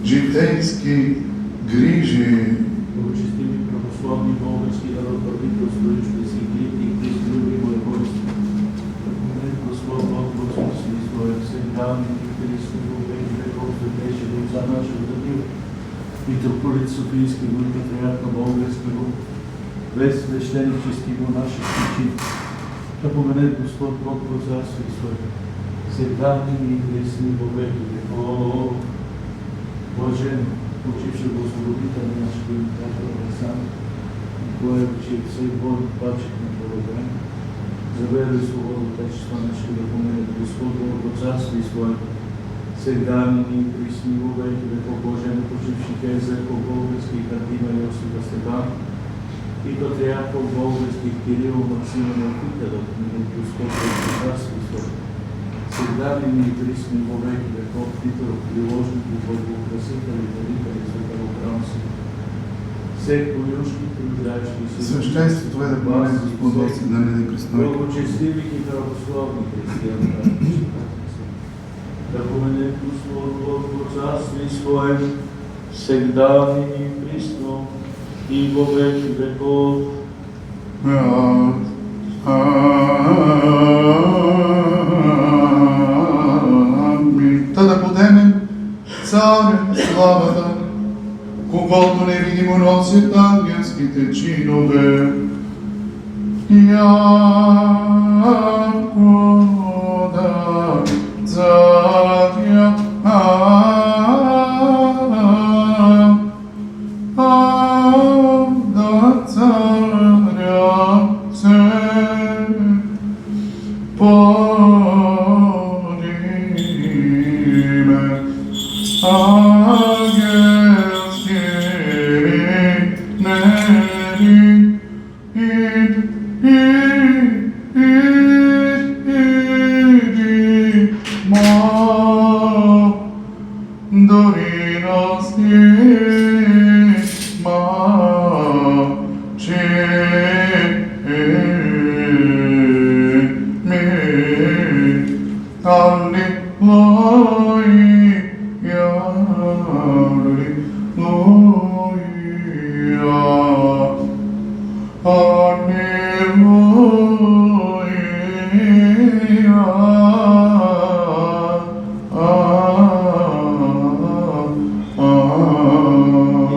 житејски грижи. Благочестиви православни български народ, правителство, истински критик, Христи, любимо и Божество. Господь Бог, Господи, Својот сега, и Христи, во веки веков, светеше Дух за нашето дадил. Митрополит Софийски, во патриарха българского, весь свещенически во наши ключи. Да помене Господь Бог во царство Својот. Сега и Христи, во веки веков. Блажен, почивши го освободител наш, кој кажа сам, кој че сей Бог бачит на Бога, заведе свободу Отечество наше да помене Господ во царство Својот. Сега и Христи, во веки веков. Блажен, почивши Кезар български, Катина Јосифа Стефан, и патриархов български Кирил Максимин Окителот, и Господ во царство Својот. Сега и Христи, во веки веков. Титор, приложник и Богоукрасител и дарител и светло храмси. Секој јушки труждајшки се. Свещенство Твое да бъде, Господи, да не да престои. Благочестиви и православни християни, да помене Господ Бог во царство Својот, сега и присно, и во веки веков. Та да подеме Царе славата, когото невидимо носят ангелските чинове. Яко да царя, да царя се подиме ангелскими неби иди ма дори нас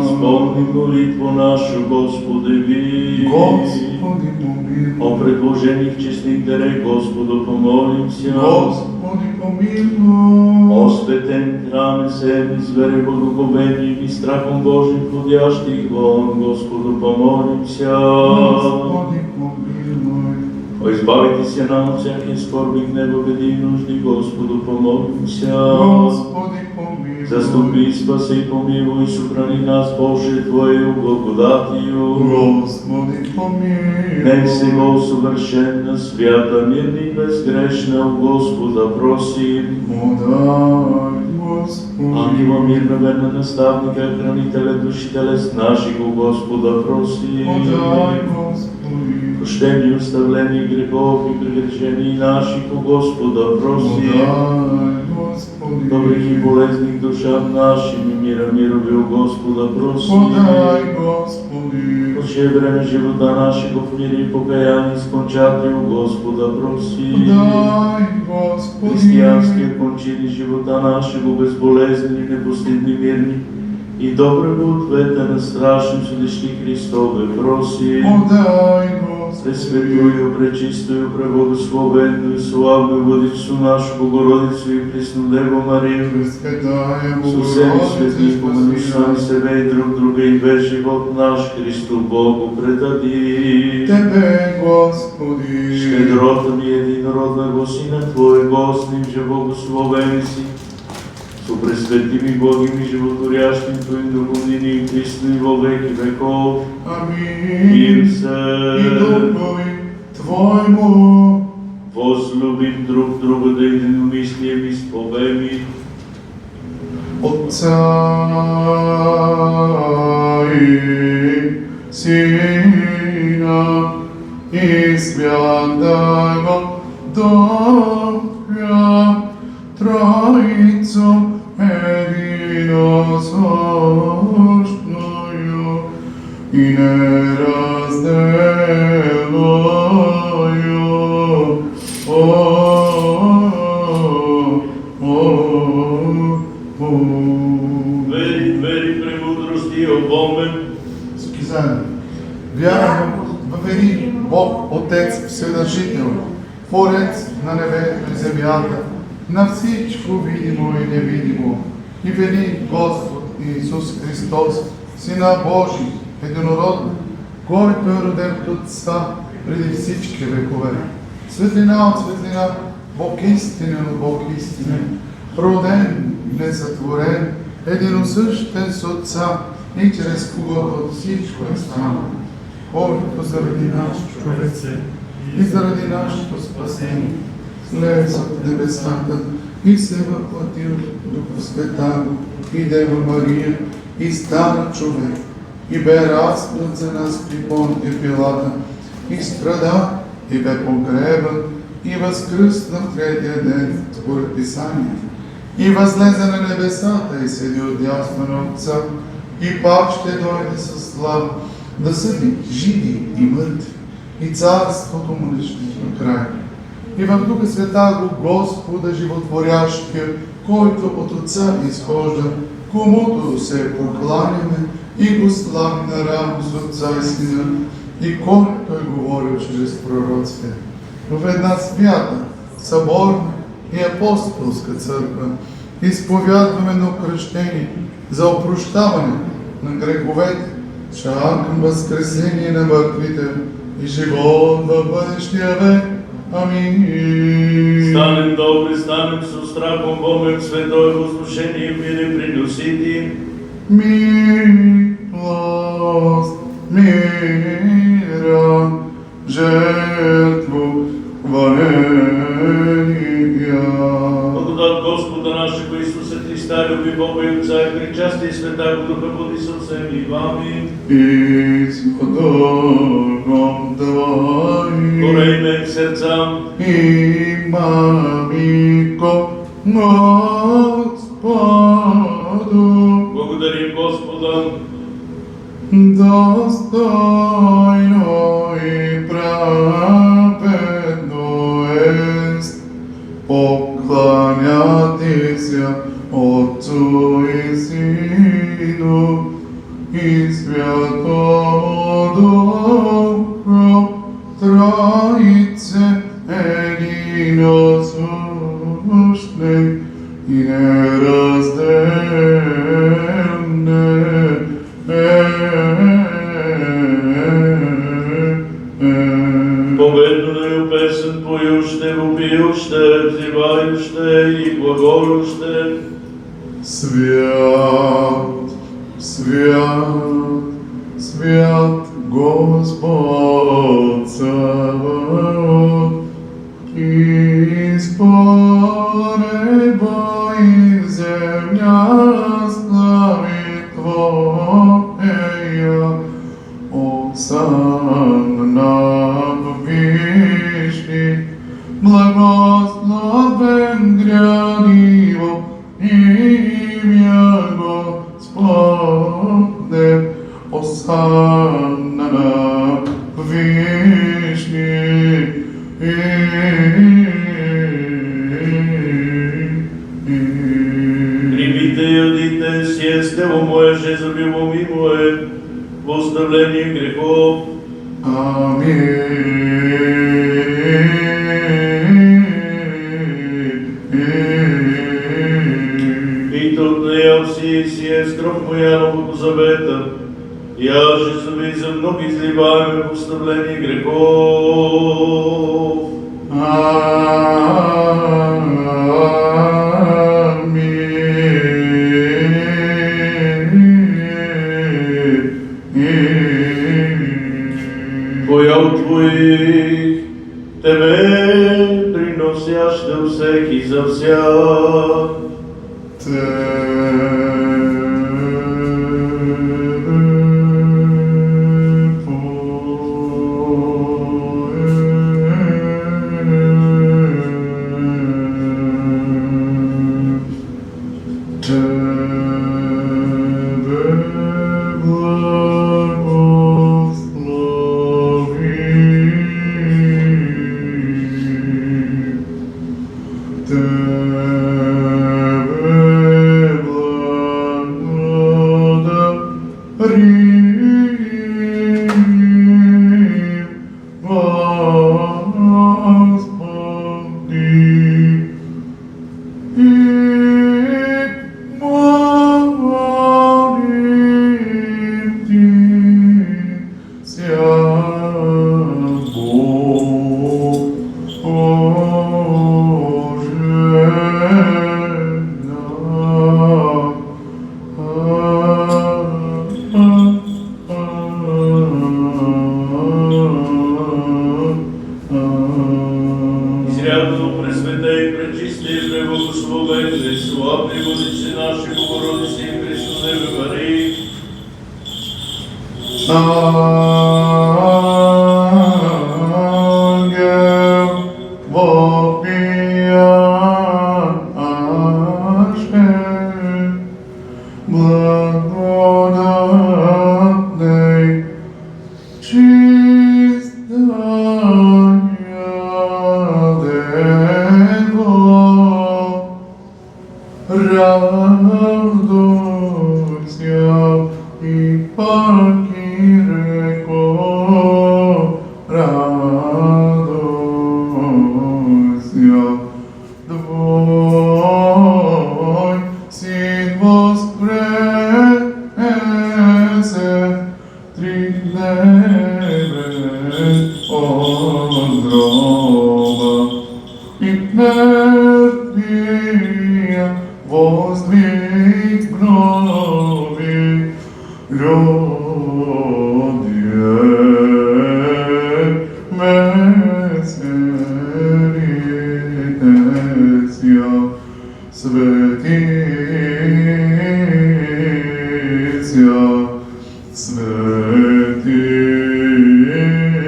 Исполни молитву нашу, Господи, ви. Господи, помилуй. О предложених честных дарей Господу помолимся. Господи, помилуй. О святен храме седми с верой, благоговением и страхом Божьим входящих вон, Господу помолимся. Господи, помилуй. О избавите се нам от всякие скорби, гнева, беди и нужди, Господу помолимся. Господи, помилуй. Заступи, спаси и помилуй, сохрани нас, Боже, Твоею благодатью. Господи, помилуй. Нека сега съвършена, свята, мирна и безгрешна, у Господа просим. Подай, Господи. Ангела мирна, верна наставника, хранителя души телес наших, у Господа просим. Подай, Господи. Прощение, оставление грехов и прегрешений наших, у Господа просим. Подай, Господи. Добрых и болезных душам нашим и мира мирови, у Господа просим. Подай, Господи. Прощай време живота нашего в мире и покаяние, скончати, у Господа просим. Подай, Господи. Християнские кончини живота нашего безболезнени, непостидни, мирни и доброго ответа на страшном съдещи Христове просим. Подай, Господи. Пресветлую, пречистую, преблагословенную и славную Владичицу нашу Богородицу и Преснодеву Марию, Пресвятая со всеми Богородица, святых, помилуй спаси сами нас. себе и друг друга и весь живот наш Христу Богу предади. Тебе, Господи. Щедрота ми единородного Сина Твоего, с Ним же благословени си, со пресветими Богим и животворящим Твоим Духом ныне и присно и во веки веков. Аминь. Мир И се. Духу Твоему. Возлюбим друг друга да единомислием изповеми. Отца и Сина и Святого Духа, Троицу единосущную и неразделную. Вери премудрости, обомен. Сказано, вярвам в един Бог, Отец Вседържител, Творец на небето и земята, на всичко видимо и невидимо, и в един Господ Иисус Христос, Сина Божий, единороден, който е роден от Отца преди всички векове. Светлина от светлина, Бог истинен от Бог истинен, роден, несътворен, единосъщен с Отца и чрез когото всичко е станало. Който заради нашето човеце и заради нашето спасение слезе от небесата и се въплатил Духа Святаго и Дева Мария и стана човек и бе разпнат за нас при Понтия Пилата и страда и бе погребан и възкръсна в третия ден според Писанието и възлезе на небесата и седи отдясно на Отца и пак ще дойде със слава да съди живи и мъртви и царството му не ще има край. И в Духа Святаго Господа животворящия, който от Отца изхожда, комуто се покланяме и го славим наравно с Отца и Сина, и който е говорил чрез пророците. В една свята, съборна и апостолска църква изповядваме на кръщение за опрощаване на греховете, чак към възкресение на мъртвите и живот в бъдещия век. Амин. Станем добри, станем со страхом Богом, святое возвышение мире приносити. Милост, мира, жертву, варения. Благодат Господа нашего Исуса Христа, люби Бога и Отца и причастие Отца и Святаго Духа, буди со всем и вами. И с Духом Твоим. Корejme k srdcám. Имамико Господу. Благодарим Господа. Достойно и праведно ест поклонятися Отцу и Сину и Святому Духу, Троице единосущной и неразделной. Победную песен поюще, вопиюще, взивающе и глаголюще. Свят, свят, свят Господ Саваоф, исполни неба и земля слави Твоя, Осанна в вишни, благословен грядиво имя Господне, Осанна в вишни. Примите и одите, съестево мое, жезобило ми мое, в оставление грехов. Амин. И тут не я все съест кров моя Нового Завета, я жезови за много изливаем в оставление грехов. Поял Твоих, Тебе приносяще всеки за всяк. Святый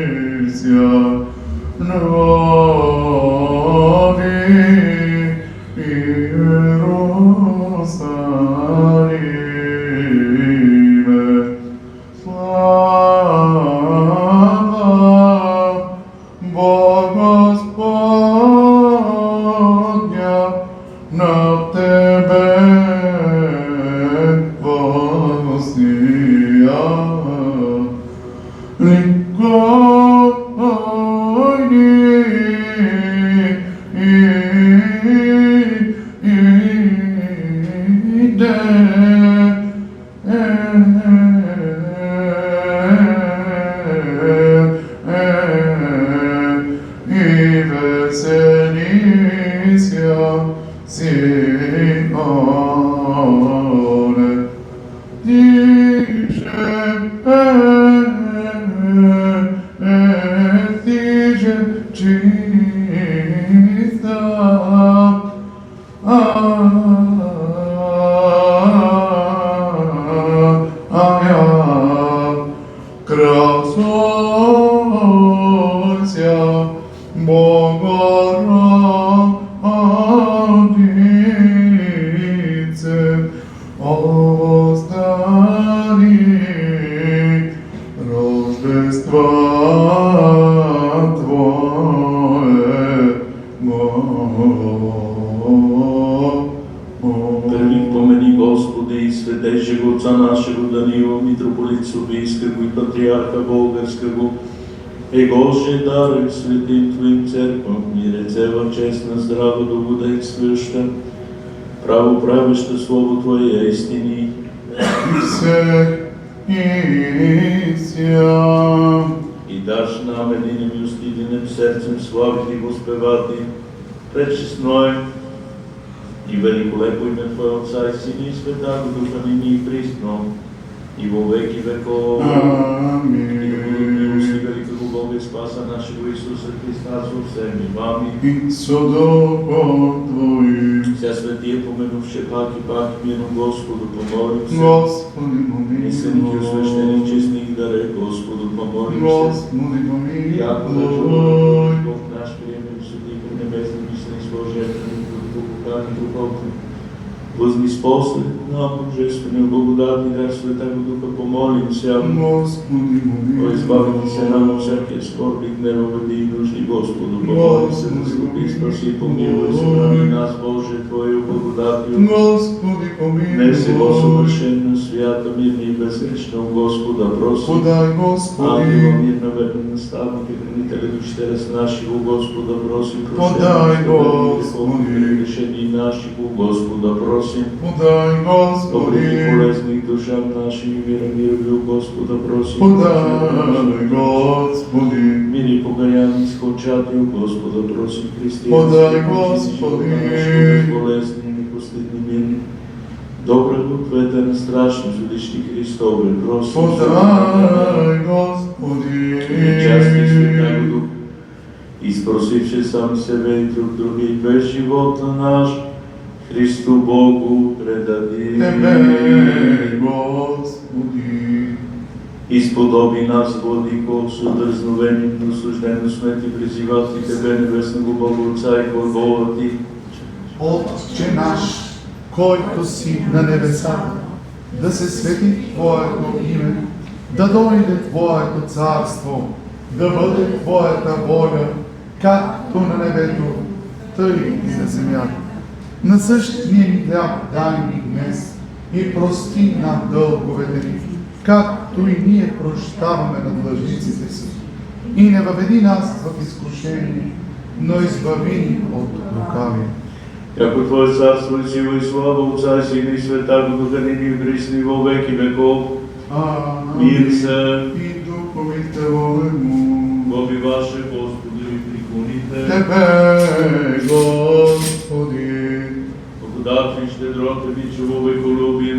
светися, нови Иерусалиме. Слава Бога Господня, на Тебе вознея. И веселися, Сионе, тише чиста, красося, Богородице, оздани Рождества Твоего. Први помени Господи и светежего Отца нашего Даниила, митрополит Софийского и патриарха Българского, Егоше даруй святим Твоим церквам, и рецева честна, здрава, добродействующа, правоправеща Слово Твое истини. И дашь нам единым и устиденным сердцем славить и воспевати пречестное и великолепо имя Твое Отца и Сина и Святаго Духа ныне и присно, и во веки веков. Амин. И да будут милости великого Бога и Спаса нашего Иисуса Христа со всеми вами. И со Духом Твоим. Вся святия поменувши пак и мирно Господу помолим се. Господи, помилуй. И сеники освящени честни даре Господу помолим се. Господи, помилуй. Яко да живот Бог наш приеме в судите небесни мислени сложетни, покани духовни. Возни спослед нам божествения благодатни дар Святаго Духа помолим се. Господи, помилуй. О, избавите се нам от всякия скорби, гневове и нужди Господу помолим се, да скупи, спаси, помилуй се, брани нас Боже Твоею благодатью. Господи, помилуй. Не всего съвършенно, свята, мирна и безгрешна, Господа проси. Подай, Господи. Ангела мирна, верна наставника, хранителя душите рез наши, Господа проси. Подай, Господи. Решени наши, Господа проси. Подай, Господи. Добрых и полезных душам нашим, мира, Господа проси. Подай, Господи. Мир и покаяние скончати у Господа проси, християни. Подай, Господи. Болезни и непоследни мирни. Добра дух, ветерна, страшно, судищи Христове, проси. Подай, Господи. И части Святаго Дух, изпросивши сам себе и друг други, и весь живота наш, Христу Богу предади. Тебе, Господи. Исподоби нас, Владико, со дързновението, наслаждено сме Ти, призивати Тебе, небесного Бога, Отца и Глагола Ти. Отче наш, който си на небесата, да се свети Твоето име, да дойде Твоето царство, да бъде Твоята воля, както на небето, тъй и на земята. Насъщния ни хляб дай ни днес и прости нам дълговете ни, както и ние прощаваме на длъжниците си. И не въведи нас в изкушение, но избави ни от лукавия. Яко Твое царство и сила и слава, Отца и Сина и Святаго Духа, нини и присни во веки веков. Мир се. И духовите Твоему. Боби Ваше, Господи, приклоните. Тебе, Господи. Благодатни щедроте ви, човеколюбие,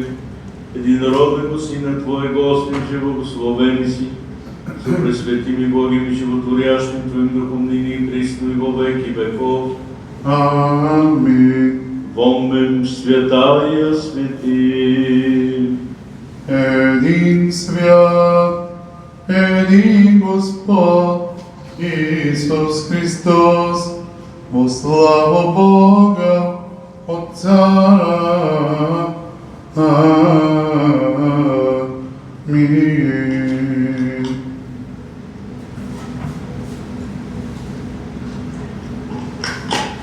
единородного Сина Твоего, Господи, благословени си, со пресветим и Богим и животворящим Твоим Духом, нини и присно и во веки веков. Амин. Вомем святая свети. един свят, един Господ, Исус Христос, во слава Бога, Отца. Амин.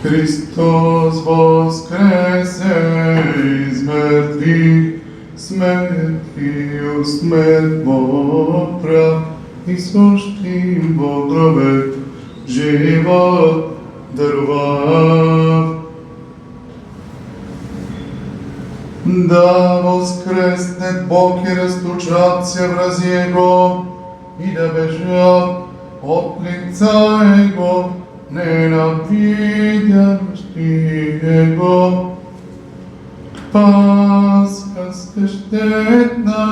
Христос воскресе из мертвих, смертью смерть поправ, и сущим во гробе живот дарував. Да воскресне Бог и растучат се враз Его, и да бежат от лица Его, ненавидящи Его. Пасха свещена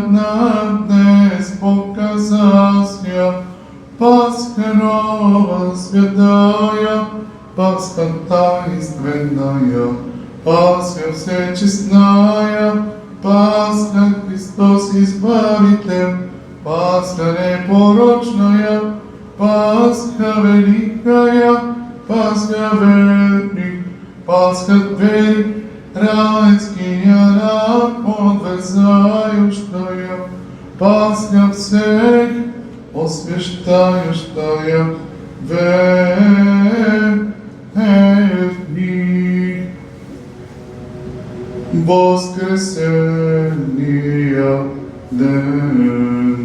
нам днес показа ся, Пасха нова святая, Пасха таинственная, Пасха всечестная, Пасха Христос Избавитель, Пасха непорочная, Пасха великая, Пасха верник, Пасха двери, райския раб подвязающая, Пасха всех освящающая, верник. Воскресения ден.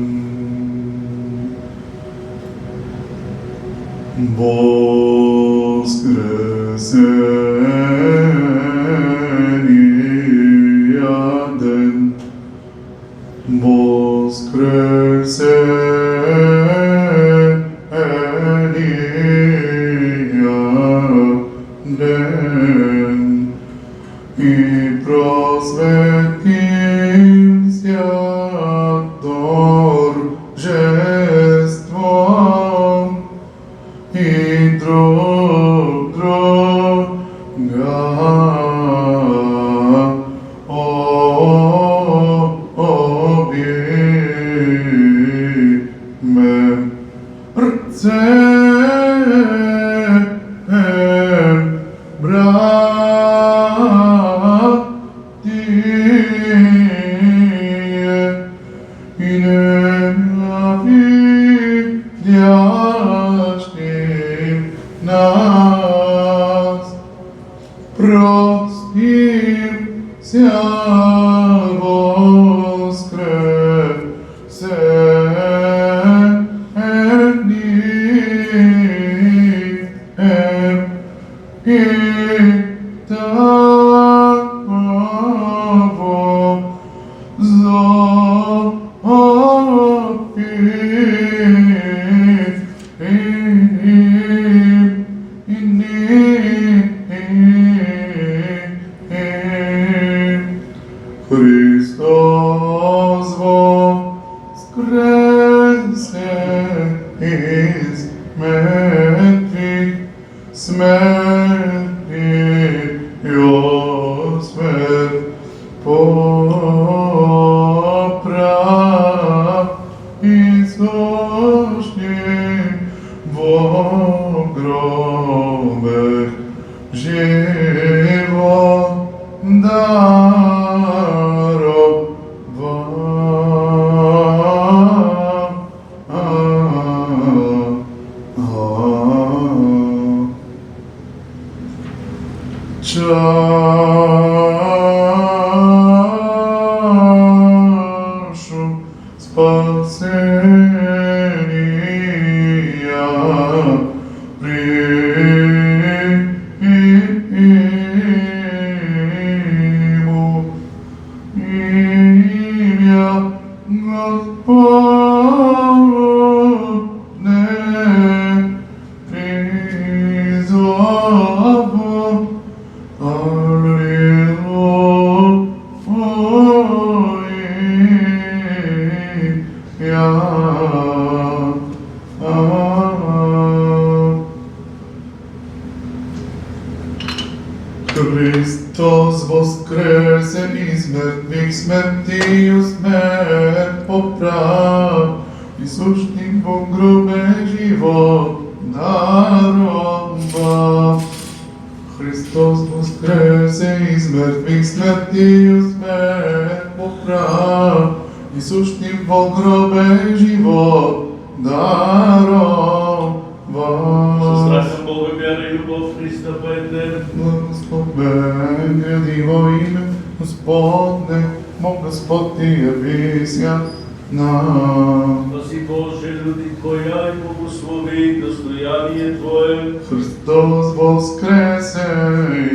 Воскресения ден. Воскресения ден. И просветимся торжеством, и друг друга обнимем. Рцем, братие, и ненавидящим нас, простимся воскресением, и того Христос воскресе из мертвых, смертью смерть поправ, и сущим во гробе живот даровав. Чашу спасения приму, имя Господне призову. Аллилуйя. мертвих смертию смерть поправ, и сущим в гробе живот дарова. Христос воскресе из мертвих смертию смерть поправ, и сущим в гробе живот дарова. Со страхом Бога, вяра и любовь Христа Петер. Благословен гради во имя Господне, мог Господь ти явися нам. Спаси Боже, люди Твоя, и благослови достояние Твое. Христос воскресе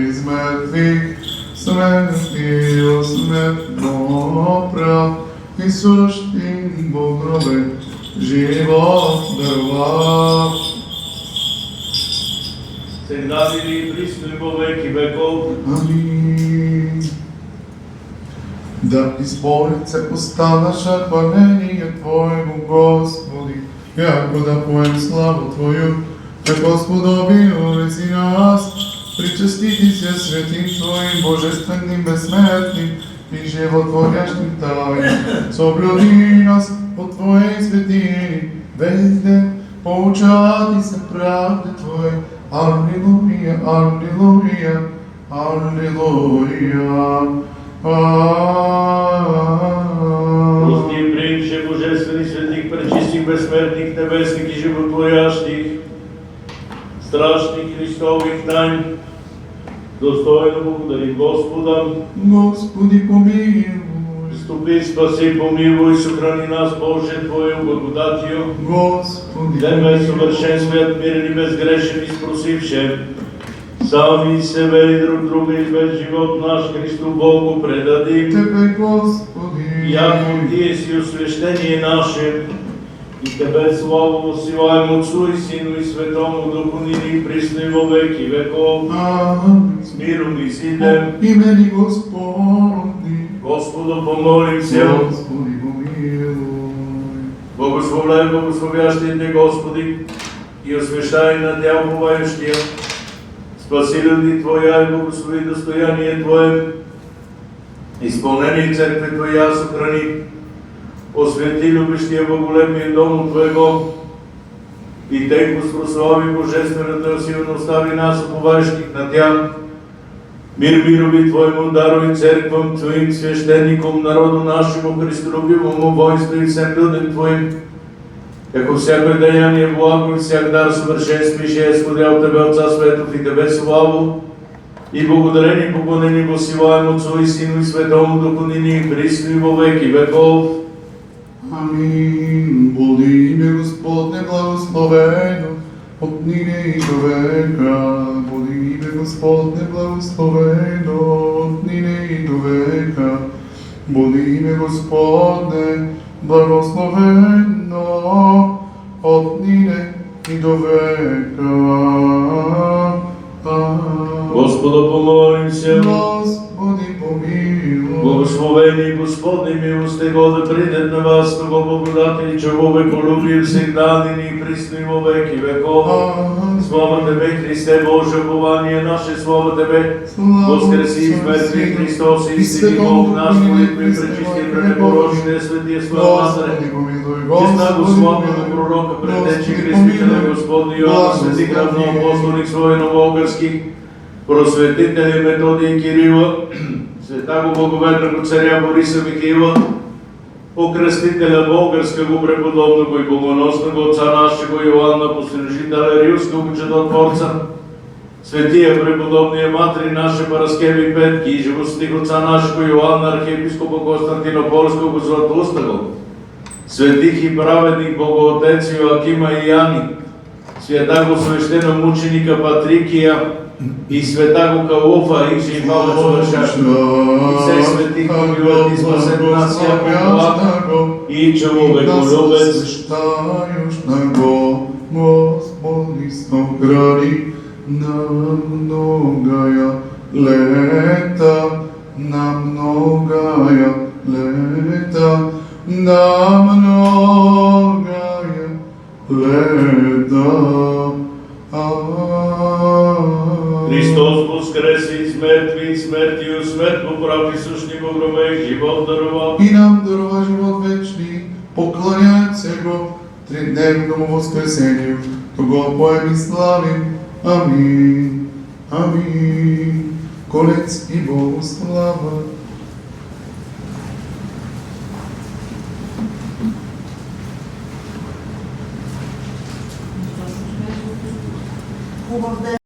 из мертвых, смертью смерть поправ, и сущим в гробе живот даровав. Всегда били и присно и во веки веков. Аминь. Да исполнится уста наша хваление Твоему, Господи, яко да поем славу Твою, яко сподобилуси нас, причаститися святым Твоим, божественным, бессмертным и животворящим тайнам, соблюди нас по Твоей святыне, везде поучатися правде Твоей. Аллилуйя, аллилуйя, аллилуйя. Прости и принче божественных, святых, пречистых, бессмертных, небесных и животворящих, страшных Христовых тайн, достойно благодарим Господа. Господи, помилуй. Ступи, спаси, помилуй, сохрани нас, Боже, Твою благодатью. Господи, Дай совершен свят, мирен и безгрешен, и спросивше сами себе и друг друга и весь живот наш Христу Богу предадим. Тебе, Господи, Яко Ти си освящение наше, и Тебе славу посилаем Отцу и Сину и Светому Духу, ныне и присно и во веки веков. Аминь. С миром и силем. Имени Господи, Господу помолимся. Господи, помилуй. Благословляй благословящите Господи и освящай на Тя умывающия. Спаси люди Твоя и благослови достояние Твое. Изпълнение църкви Твоя сохрани. Освети любящия во големия дом Твоего. И Тех прослави божествената сила, остави нас уповащих на Тя. Мир мирови Твоему даруй църквам Твоим, священником, народу нашему, Христолюбивому войству и всем людям Твоим. Како всяко деяние благо и всяк дар съвършенство и жество, от Тебе, Отца Светов, и Тебе славу, и благодарение поклонение посилаем Отцу и Сину и Светому Духу, ныне и присно и во веки веков. Аминь. Буди имя Господне благословено, от нине и до века. Буди имя Господне благословено, от нине и до века. Буди имя Господне благословено, от нине и до века. Господа помолимся. Господи, помилуй. Благословени Господни милости го да придет на вас, того благодатели, човеколюбие всегда, ныне и присно и во веки веков. Слава Тебе, Христе Боже, упование наше, слава Тебе, воскреси из мертвых Христос, истинни Бог наш, молитвы и пречисти, пренепорочные, святие, слава Матре. Честна го слава на пророка, предтечи Христителя Господни Йоанна, свети равноапостолник свой новоогарски, просветители Методий Кирила, света го благоверного царя Бориса Михаила, окрестителя българского преподобного и богоносного отца нашего Йоанна, послужителя Рилского чудотворца, светия преподобния матери нашей Параскеви Петки и живостих отца нашего Йоанна, архиепископа Константинопольского Златоустого, светих и праведних Богоотец Йоакима и Яни, святаго свещеномученика Патрикия и святаго Калофа, и же имало съвършено, и все свети помилует и спасет нас всяко благо, и човеколюбец. Свещаешь на Господи, согради на многая лета, на многая лета, на многая лета. Христос воскресе из мертвых, смертью смерть поправи сущего умрува и живот дарува. и нам дарува живот вечни, поклонjaјам се го тридневному воскресению, то го поем и славим. Амин. Амин. Конец и Богу слава. Хубав ден.